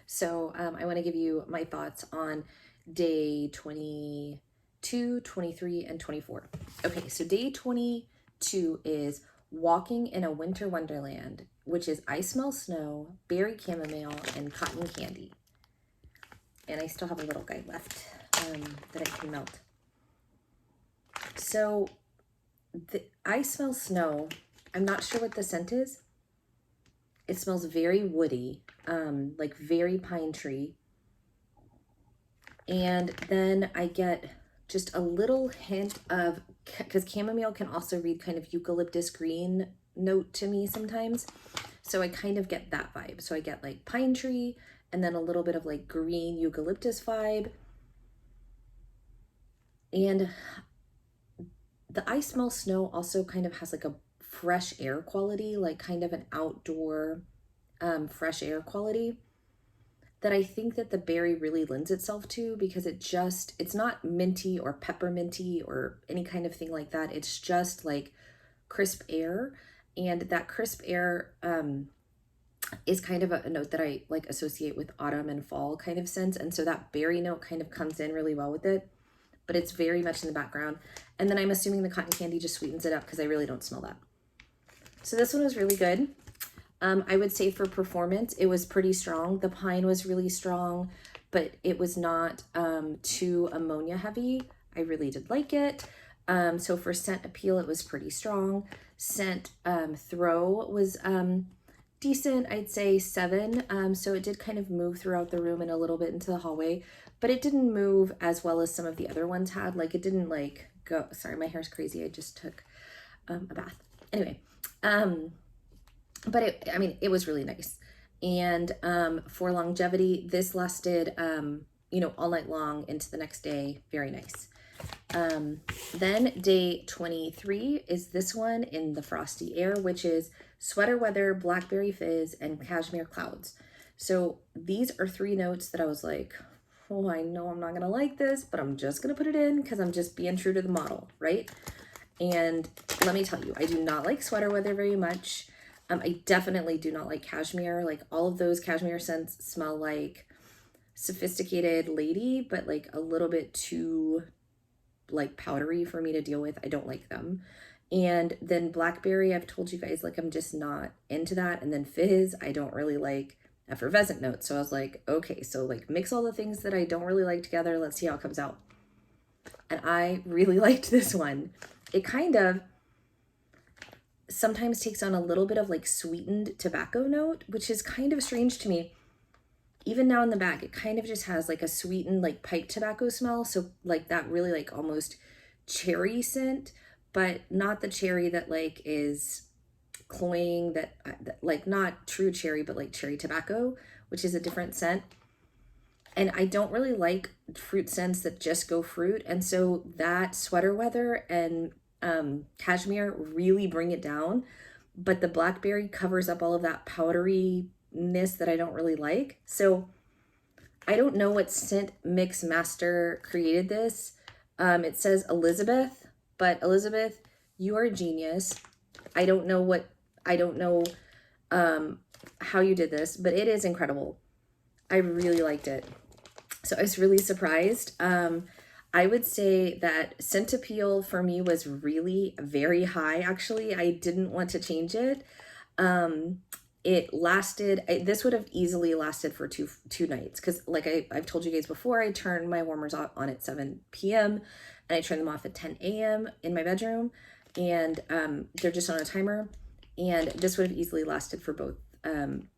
So I want to give you my thoughts on day 22, 23, and 24. Okay, so day 22 is Walking in a Winter Wonderland, which is I Smell Snow, Berry Chamomile, and Cotton Candy. And I still have a little guy left that I can melt. So I Smell Snow, I'm not sure what the scent is. It smells very woody, like very pine tree. And then I get just a little hint of, because chamomile can also read kind of eucalyptus green note to me sometimes. So I kind of get that vibe. So I get like pine tree and then a little bit of like green eucalyptus vibe. And the I Smell Snow also kind of has like a fresh air quality, like kind of an outdoor fresh air quality. that I think that the berry really lends itself to, because it's not minty or pepperminty or any kind of thing like that. It's just like crisp air. And that crisp air is kind of a note that I like associate with autumn and fall kind of scents. And so that berry note kind of comes in really well with it, but it's very much in the background. And then I'm assuming the cotton candy just sweetens it up because I really don't smell that. So this one was really good. I would say for performance, it was pretty strong. The pine was really strong, but it was not too ammonia heavy. I really did like it. So for scent appeal, it was pretty strong. Scent throw was decent. I'd say 7. So it did kind of move throughout the room and a little bit into the hallway, but it didn't move as well as some of the other ones had. Like it didn't like go, sorry, my hair's crazy. I just took a bath. Anyway, but it was really nice. And for longevity, this lasted, all night long into the next day. Very nice. Then day 23 is this one in the frosty air, which is sweater weather, blackberry fizz, and cashmere clouds. So these are 3 notes that I was like, oh, I know I'm not going to like this, but I'm just going to put it in because I'm just being true to the model, right? And let me tell you, I do not like sweater weather very much. I definitely do not like cashmere. Like all of those cashmere scents smell like sophisticated lady, but like a little bit too like powdery for me to deal with. I don't like them. And then blackberry, I've told you guys, like I'm just not into that. And then fizz, I don't really like effervescent notes. So I was like, okay, so like mix all the things that I don't really like together. Let's see how it comes out. And I really liked this one. It kind of sometimes takes on a little bit of like sweetened tobacco note, which is kind of strange to me. Even now in the bag, it kind of just has like a sweetened like pipe tobacco smell. So like that really like almost cherry scent, but not the cherry that like is cloying, that like not true cherry, but like cherry tobacco, which is a different scent. And I don't really like fruit scents that just go fruit. And so that sweater weather and cashmere really bring it down. But the blackberry covers up all of that powderyness that I don't really like. So I don't know what scent mix master created this. It says Elizabeth, but Elizabeth, you are a genius. I don't know how you did this, but it is incredible. I really liked it. So I was really surprised. I would say that scent appeal for me was really very high. Actually, I didn't want to change it. It lasted, this would have easily lasted for two nights. Cause like I've told you guys before, I turn my warmers on at 7 p.m. and I turn them off at 10 a.m. in my bedroom, and they're just on a timer. And this would have easily lasted for both,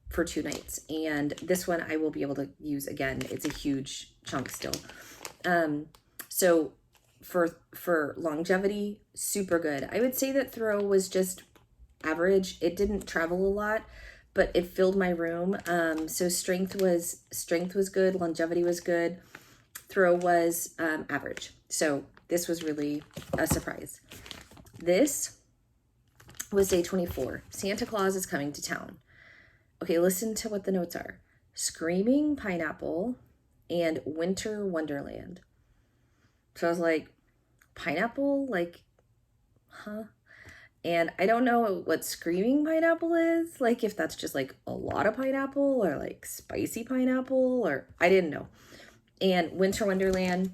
for 2 nights. And this one I will be able to use again. It's a huge chunk still. So for longevity, super good. I would say that throw was just average. It didn't travel a lot, but it filled my room. So strength was good. Longevity was good. Throw was average. So this was really a surprise. This was day 24. Santa Claus is coming to town. Okay, listen to what the notes are. Screaming pineapple and winter wonderland. So I was like, pineapple? Like, huh? And I don't know what screaming pineapple is. Like if that's just like a lot of pineapple or like spicy pineapple, or I didn't know. And winter wonderland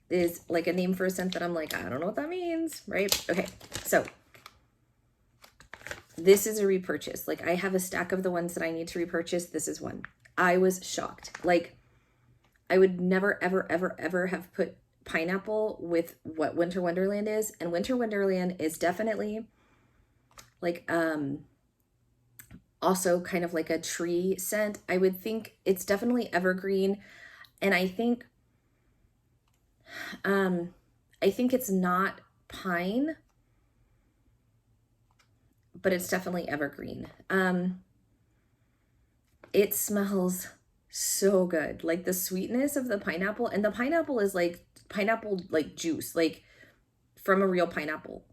is like a name for a scent that I'm like, I don't know what that means, right? Okay, so this is a repurchase. Like I have a stack of the ones that I need to repurchase. This is one. I was shocked. Like I would never, ever, ever, ever have put pineapple with what winter wonderland is. And winter wonderland is definitely like also kind of like a tree scent. I would think it's definitely evergreen. And I think it's not pine, but it's definitely evergreen. It smells so good. Like the sweetness of the pineapple, and the pineapple is like pineapple like juice, like from a real pineapple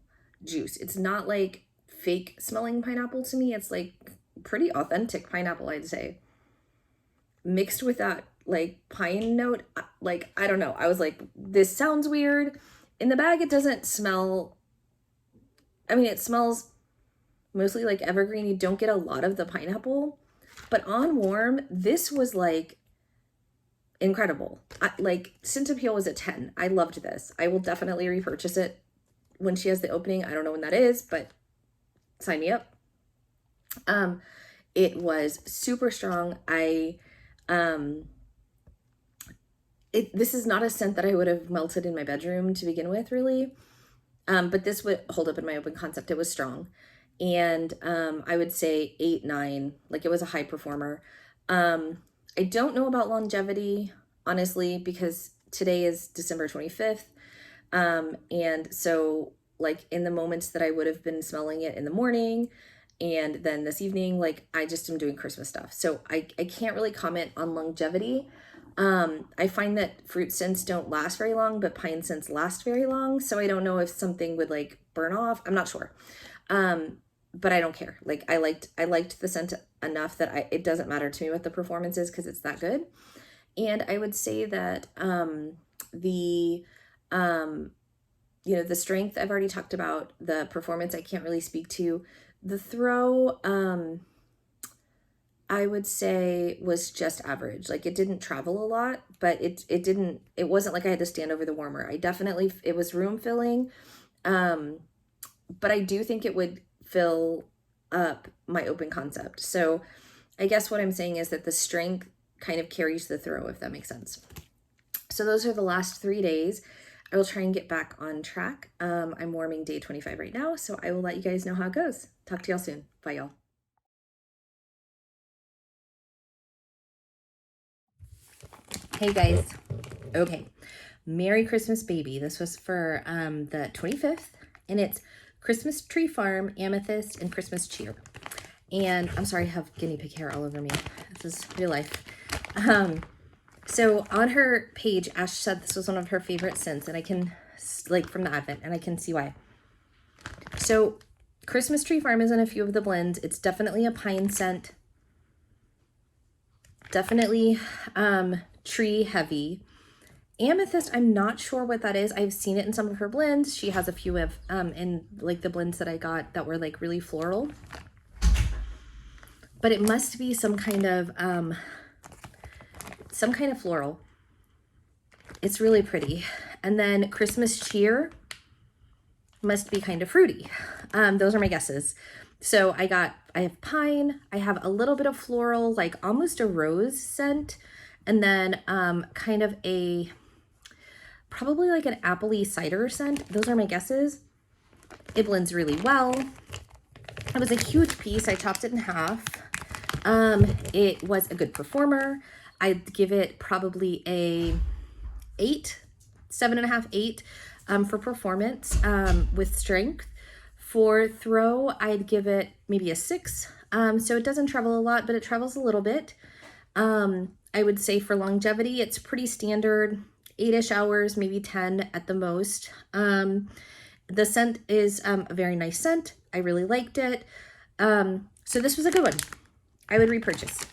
juice. It's not like fake smelling pineapple to me. It's like pretty authentic pineapple, I'd say. mixed with that like pine note. Like, I don't know. I was like, this sounds weird. In the bag, it doesn't smell, I mean, it smells mostly like evergreen. You don't get a lot of the pineapple, but on warm, this was like incredible. Like, Centipede was a 10. I loved this. I will definitely repurchase it when she has the opening. I don't know when that is, but sign me up. It was super strong. This is not a scent that I would have melted in my bedroom to begin with, really. But this would hold up in my open concept. It was strong. And I would say 8, 9, like it was a high performer. I don't know about longevity, honestly, because today is December 25th. And so like in the moments that I would have been smelling it in the morning and then this evening, like I just am doing Christmas stuff. So I can't really comment on longevity. I find that fruit scents don't last very long, but pine scents last very long. So I don't know if something would like burn off. I'm not sure. But I don't care. Like I liked the scent enough that it doesn't matter to me what the performance is because it's that good. And I would say that the the strength I've already talked about. The performance I can't really speak to. The throw I would say was just average. Like it didn't travel a lot, but it wasn't like I had to stand over the warmer. It was room filling. But I do think it would fill up my open concept. So I guess what I'm saying is that the strength kind of carries the throw, if that makes sense. So those are the last 3 days. I will try and get back on track. I'm warming day 25 right now, so I will let you guys know how it goes. Talk to y'all soon. Bye, y'all. Hey, guys. Okay. Merry Christmas, baby. This was for the 25th, and it's Christmas Tree Farm, Amethyst, and Christmas Cheer. And I'm sorry, I have guinea pig hair all over me. This is real life. So on her page, Ash said this was one of her favorite scents, and I can, like, from the Advent, and I can see why. So Christmas Tree Farm is in a few of the blends. It's definitely a pine scent. Definitely tree heavy. Amethyst, I'm not sure what that is. I've seen it in some of her blends. She has a few of in like the blends that I got that were like really floral. But it must be some kind of floral. It's really pretty. And then Christmas Cheer must be kind of fruity. Those are my guesses. So I have pine, I have a little bit of floral, like almost a rose scent, and then kind of probably like an appley cider scent. Those are my guesses. It blends really well. It was a huge piece. I chopped it in half. It was a good performer. I'd give it probably a 8, 7.5, 8 for performance with strength. For throw, I'd give it maybe a 6. So it doesn't travel a lot, but it travels a little bit. I would say for longevity, it's pretty standard, 8-ish hours, maybe 10 at the most. The scent is a very nice scent. I really liked it. So this was a good one. I would repurchase.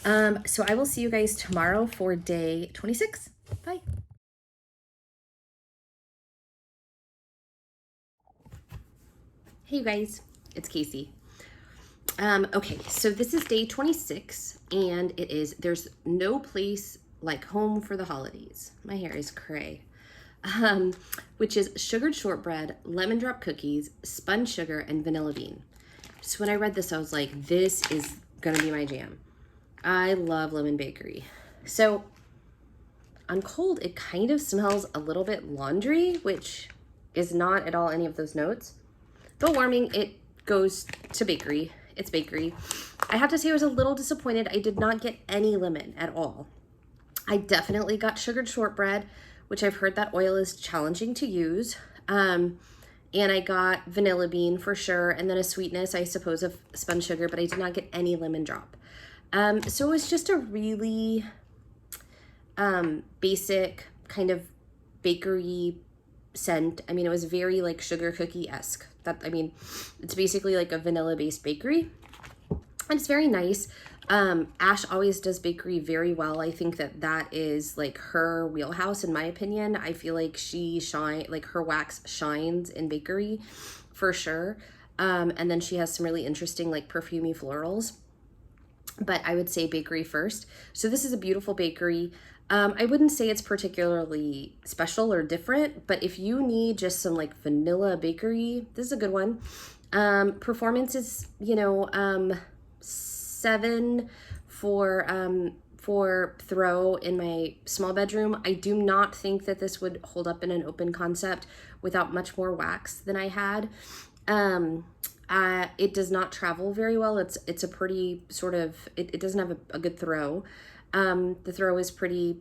So I will see you guys tomorrow for day 26. Bye. Hey you guys, it's Casey. Okay, so this is day 26 and there's no place like home for the holidays. My hair is cray. Which is sugared shortbread, lemon drop cookies, spun sugar, and vanilla bean. So when I read this, I was like, this is gonna be my jam. I love lemon bakery. So on cold, it kind of smells a little bit laundry, which is not at all any of those notes. But warming, it goes to bakery. It's bakery. I have to say I was a little disappointed. I did not get any lemon at all. I definitely got sugared shortbread, which I've heard that oil is challenging to use. And I got vanilla bean for sure. And then a sweetness, I suppose, of spun sugar, but I did not get any lemon drop. So it was just a really basic kind of bakery scent. I mean, it was very like sugar cookie-esque. It's basically like a vanilla-based bakery. And it's very nice. Ash always does bakery very well. I think that that is like her wheelhouse, in my opinion. I feel like like her wax shines in bakery for sure. And then she has some really interesting like perfumey florals, but I would say bakery first. So this is a beautiful bakery. I wouldn't say it's particularly special or different, but if you need just some like vanilla bakery, this is a good one. Performance is, 7 for throw in my small bedroom. I do not think that this would hold up in an open concept without much more wax than I had. It does not travel very well. It's a pretty sort of, it doesn't have a good throw. The throw is pretty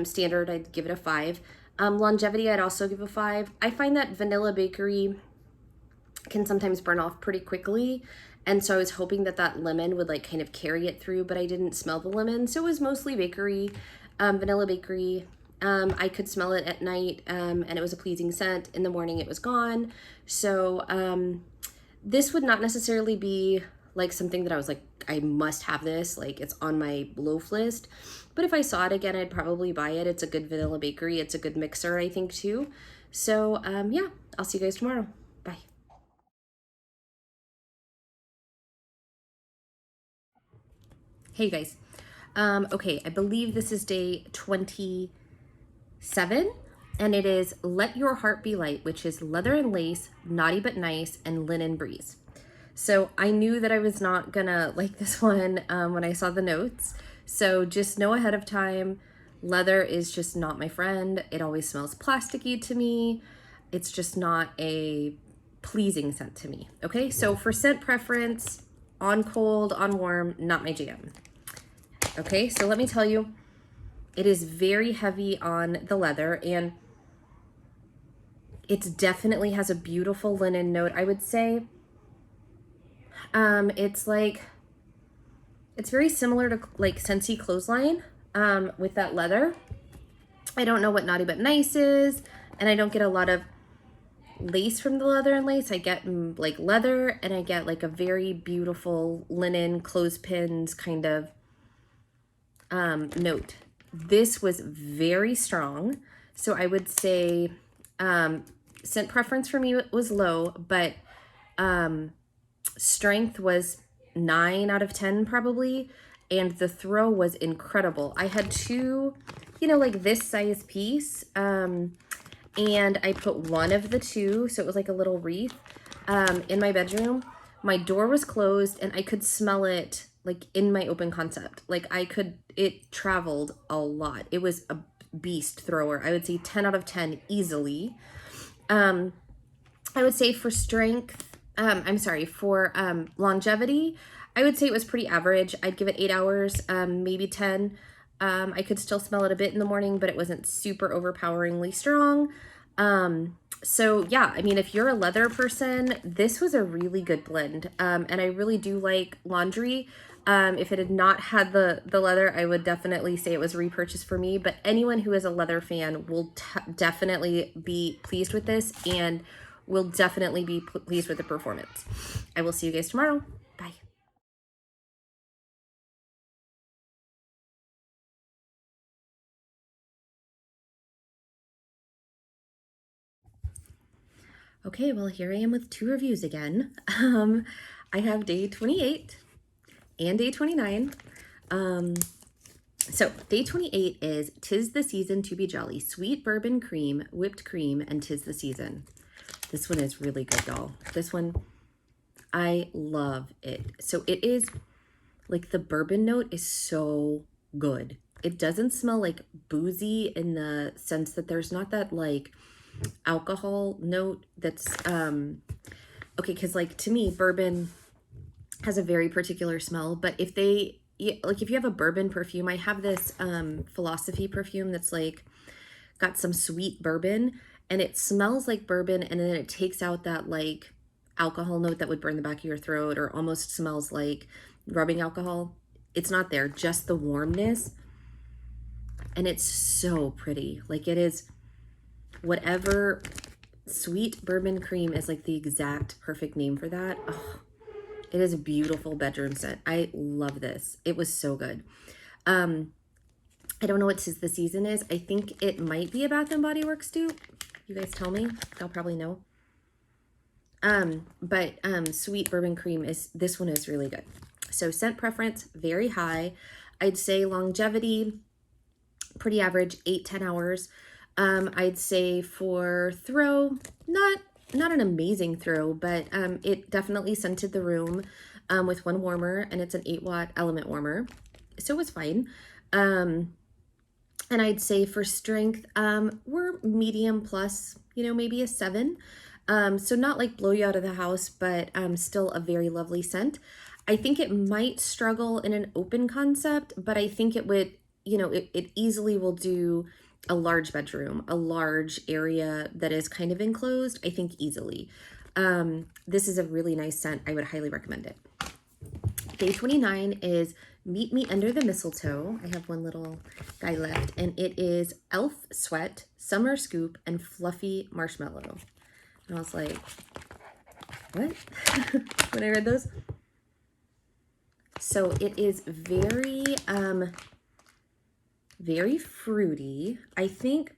standard. I'd give it a 5. Longevity, I'd also give a 5. I find that vanilla bakery can sometimes burn off pretty quickly. And so I was hoping that that lemon would like kind of carry it through, but I didn't smell the lemon. So it was mostly bakery, vanilla bakery. I could smell it at night, and it was a pleasing scent. In the morning, it was gone. So this would not necessarily be like something that I was like, I must have this, like it's on my loaf list. But if I saw it again, I'd probably buy it. It's a good vanilla bakery. It's a good mixer, I think, too. So yeah, I'll see you guys tomorrow. Bye. Hey guys. Okay, I believe this is day 27, and it is Let Your Heart Be Light, which is leather and lace, naughty but nice, and linen breeze. So I knew that I was not gonna like this one when I saw the notes. So just know ahead of time, leather is just not my friend. It always smells plasticky to me. It's just not a pleasing scent to me. Okay, so for scent preference, on cold, on warm, not my jam. Okay, so let me tell you, it is very heavy on the leather, and it definitely has a beautiful linen note. I would say it's very similar to like Scentsy Clothesline with that leather. I don't know what Naughty But Nice is, and I don't get a lot of lace from the leather and lace. I get like leather, and I get like a very beautiful linen clothespins kind of note. This was very strong, so I would say scent preference for me was low, but strength was 9 out of 10 probably, and the throw was incredible. I had 2, like this size piece, and I put one of the 2, so it was like a little wreath in my bedroom. My door was closed, and I could smell it like in my open concept. Like it traveled a lot. It was a beast thrower. I would say 10 out of 10 easily. I would say for strength, for longevity, I would say it was pretty average. I'd give it 8 hours, maybe 10. I could still smell it a bit in the morning, but it wasn't super overpoweringly strong. So yeah, I mean, if you're a leather person, this was a really good blend. And I really do like laundry. If it had not had the leather, I would definitely say it was a repurchase for me. But anyone who is a leather fan will definitely be pleased with this, and will definitely be pleased with the performance. I will see you guys tomorrow. Bye. Okay, well, here I am with 2 reviews again. I have day 28 and day 29. So day 28 is 'Tis the Season to Be Jolly, Sweet Bourbon Cream, Whipped Cream, and 'Tis the Season. This one is really good, y'all. This one, I love it. So it is like the bourbon note is so good. It doesn't smell like boozy in the sense that there's not that like alcohol note that's okay, because like to me bourbon has a very particular smell, but if you have a bourbon perfume, I have this Philosophy perfume that's like got some sweet bourbon, and it smells like bourbon, and then it takes out that like alcohol note that would burn the back of your throat or almost smells like rubbing alcohol. It's not there, just the warmness, and it's so pretty. Like it is whatever. Sweet Bourbon Cream is like the exact perfect name for that. Oh, It is a beautiful bedroom scent. I love this. It was so good. I don't know what the season is. I think it might be a Bath and Body Works dupe. You guys tell me. They'll probably know. But Sweet Bourbon Cream this one is really good. So scent preference, very high. I'd say longevity, pretty average, 8-10 hours. I'd say for throw, not an amazing throw, but it definitely scented the room with one warmer, and it's an 8-watt element warmer. So it was fine. And I'd say for strength, we're medium plus, maybe a 7. So not like blow you out of the house, but still a very lovely scent. I think it might struggle in an open concept, but I think it would, it easily will do a large bedroom, a large area that is kind of enclosed, I think easily. This is a really nice scent. I would highly recommend it. Day 29 is Meet Me Under the Mistletoe. I have one little guy left, and it is Elf Sweat, Summer Scoop, and Fluffy Marshmallow. And I was like, what? When I read those. So it is very, very fruity. I think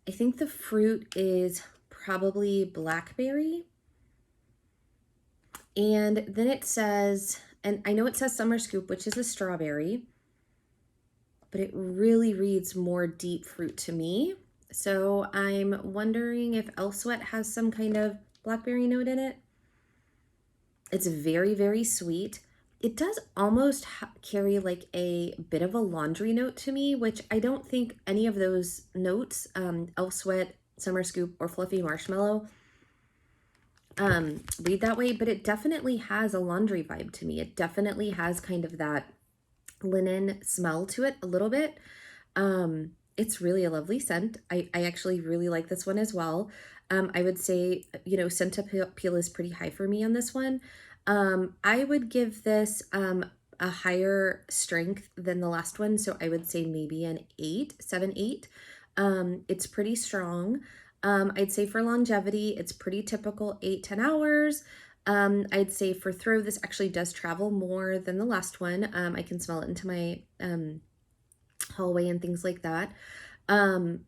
the fruit is probably blackberry. And then it says, and I know it says Summer Scoop, which is a strawberry, but it really reads more deep fruit to me. So I'm wondering if Elf Sweat has some kind of blackberry note in it. It's very, very sweet. It does almost carry like a bit of a laundry note to me, which I don't think any of those notes, Elf Sweat, Summer Scoop, or Fluffy Marshmallow, read that way, but it definitely has a laundry vibe to me. It definitely has kind of that linen smell to it a little bit. It's really a lovely scent. I actually really like this one as well. I would say, scent appeal is pretty high for me on this one. I would give this a higher strength than the last one, so I would say maybe an 8, 7, 8. It's pretty strong. I'd say for longevity, it's pretty typical 8-10 hours. I'd say for throw, this actually does travel more than the last one. I can smell it into my hallway and things like that.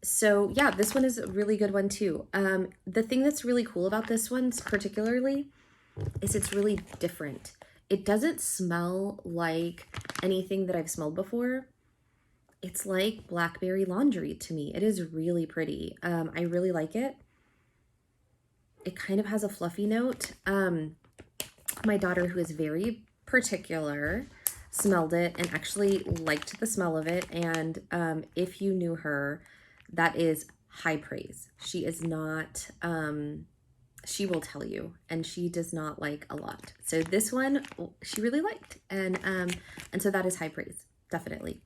So yeah, this one is a really good one too. The thing that's really cool about this one particularly is it's really different. It doesn't smell like anything that I've smelled before. It's like blackberry laundry to me. It is really pretty. I really like it. It kind of has a fluffy note. My daughter, who is very particular, smelled it and actually liked the smell of it. And if you knew her, that is high praise. She is not, she will tell you, and she does not like a lot. So this one she really liked, and so that is high praise, definitely.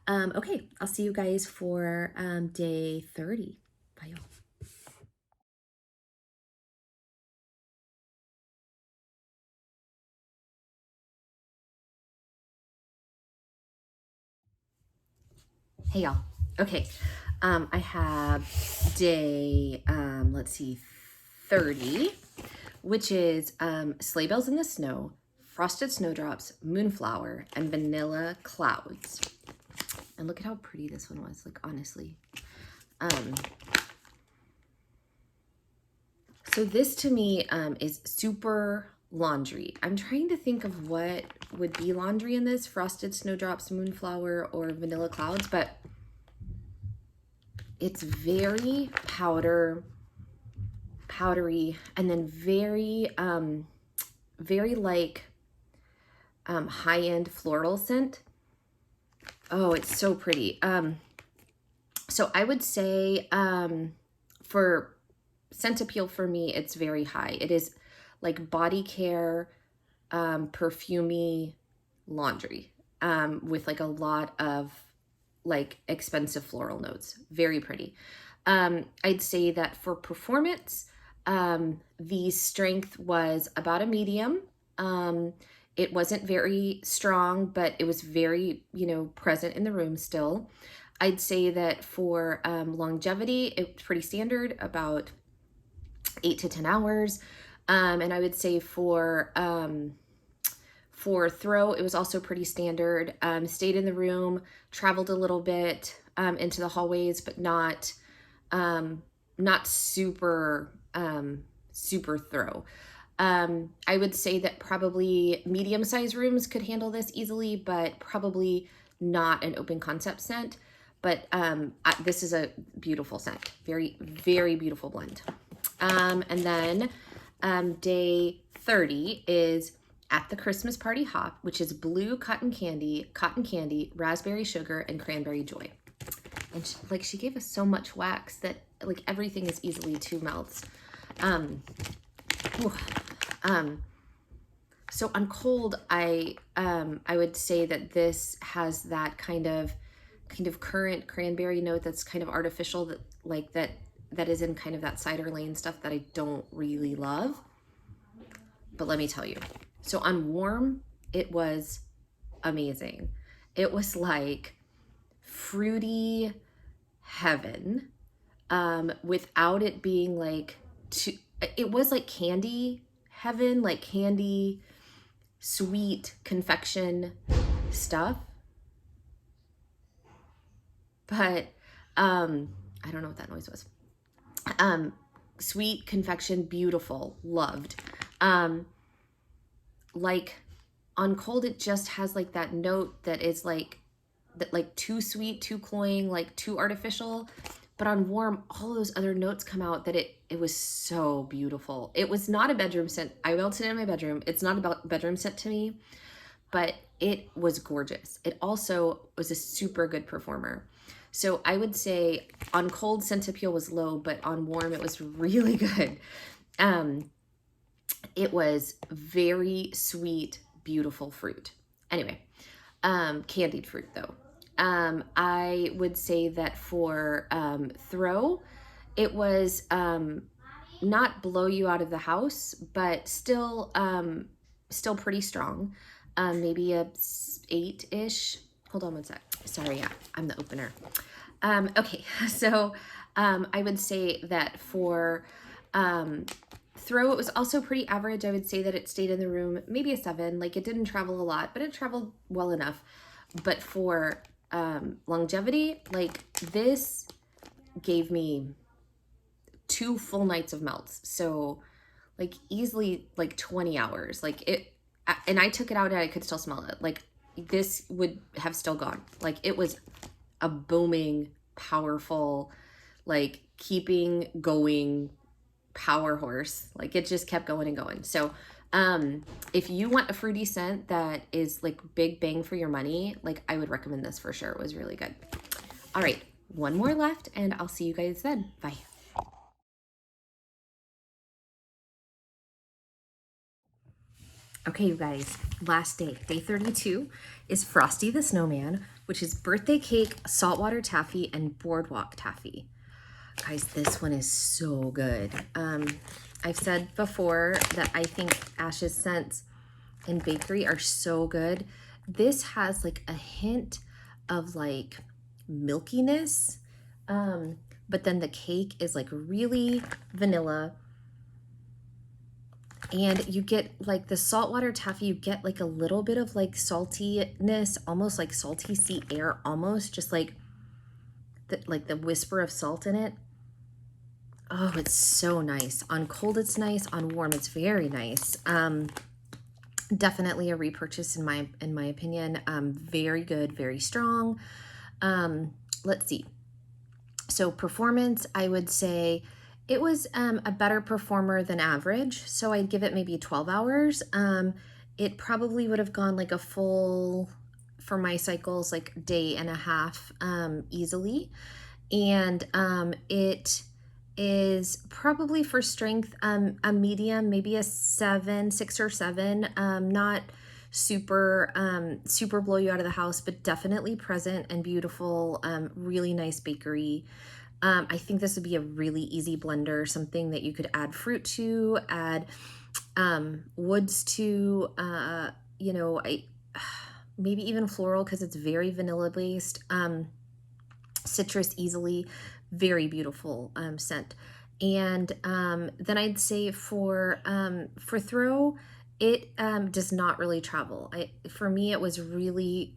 Okay, I'll see you guys for day 30. Bye, y'all. Hey, y'all. Okay, I have day, let's see, 30, which is Sleigh Bells in the Snow, Frosted Snowdrops, Moonflower, and Vanilla Clouds. And look at how pretty this one was, like, honestly. So this to me is super laundry. I'm trying to think of what would be laundry in this, Frosted Snowdrops, Moonflower, or Vanilla Clouds, but it's very powdery, and then very, very like high-end floral scent. Oh, it's so pretty. So I would say for scent appeal for me, it's very high. It is like body care, perfumey laundry with like a lot of like expensive floral notes. Very pretty. I'd say that for performance, the strength was about a medium. It wasn't very strong, but it was very, present in the room still. I'd say that for longevity, it's pretty standard, about 8 to 10 hours. And I would say for throw, it was also pretty standard. Stayed in the room, traveled a little bit into the hallways, but not super super throw. I would say that probably medium-sized rooms could handle this easily, but probably not an open concept scent. But this is a beautiful scent, very, very beautiful blend. And then day 30 is At the Christmas Party Hop, which is blue cotton candy, raspberry sugar, and cranberry joy. And she gave us so much wax that like everything is easily 2 mouths. Ooh, so on cold, I would say that this has that kind of currant cranberry note that's kind of artificial, that is in kind of that cider lane stuff that I don't really love. But let me tell you, so on warm, it was amazing. It was like fruity heaven, without it being like too, it was like candy heaven, like candy, sweet confection stuff. But I don't know what that noise was. Sweet confection, beautiful, loved. Like on cold, it just has like that note that is like too sweet, too cloying, like too artificial. But on warm, all of those other notes come out that it was so beautiful. It was not a bedroom scent. I melted it in my bedroom. It's not about bedroom scent to me, but it was gorgeous. It also was a super good performer. So I would say on cold, scent appeal was low, but on warm, it was really good. It was very sweet, beautiful fruit. Anyway, candied fruit though. I would say that for throw, it was not blow you out of the house, but still pretty strong. Maybe a 8-ish. Hold on one sec. Sorry, yeah, I'm the opener. Okay, so I would say that for throw, it was also pretty average. I would say that it stayed in the room, maybe a 7. Like it didn't travel a lot, but it traveled well enough. But for longevity, like this gave me 2 full nights of melts. So like easily like 20 hours. Like it, and I took it out and I could still smell it. Like this would have still gone. Like it was a booming, powerful, like keeping going power horse. Like it just kept going and going. So if you want a fruity scent that is like big bang for your money, like I would recommend this for sure. It was really good. All right, one more left and I'll see you guys then. Bye. Okay, you guys, last day 32 is Frosty the Snowman, which is birthday cake, saltwater taffy, and boardwalk taffy. Guys, this one is so good. I've said before that I think Ash's scents in bakery are so good. This has like a hint of like milkiness, but then the cake is like really vanilla. And you get like the saltwater taffy, you get like a little bit of like saltiness, almost like salty sea air, almost just like the whisper of salt in it. Oh, it's so nice. On cold, it's nice. On warm, it's very nice. Definitely a repurchase in my opinion. Very good, very strong. Let's see. So performance, I would say it was a better performer than average. So I'd give it maybe 12 hours. It probably would have gone like a full, for my cycles, like day and a half easily. And it is probably for strength a medium, maybe a 6 or 7. Not super blow you out of the house, but definitely present and beautiful. Really nice bakery. I think this would be a really easy blender, something that you could add fruit to, add woods to, you know, maybe even floral because it's very vanilla based. Citrus easily, very beautiful scent. And then I'd say for throw, it does not really travel. For me, it was really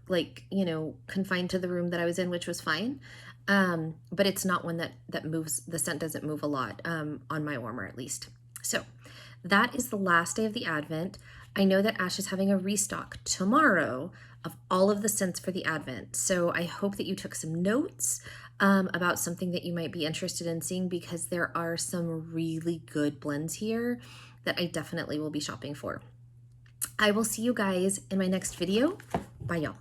like, you know, confined to the room that I was in, which was fine. But it's not one that moves. The scent doesn't move a lot on my warmer, at least. So that is the last day of the Advent. I know that Ash is having a restock tomorrow of all of the scents for the Advent. So I hope that you took some notes about something that you might be interested in seeing, because there are some really good blends here that I definitely will be shopping for. I will see you guys in my next video. Bye, y'all.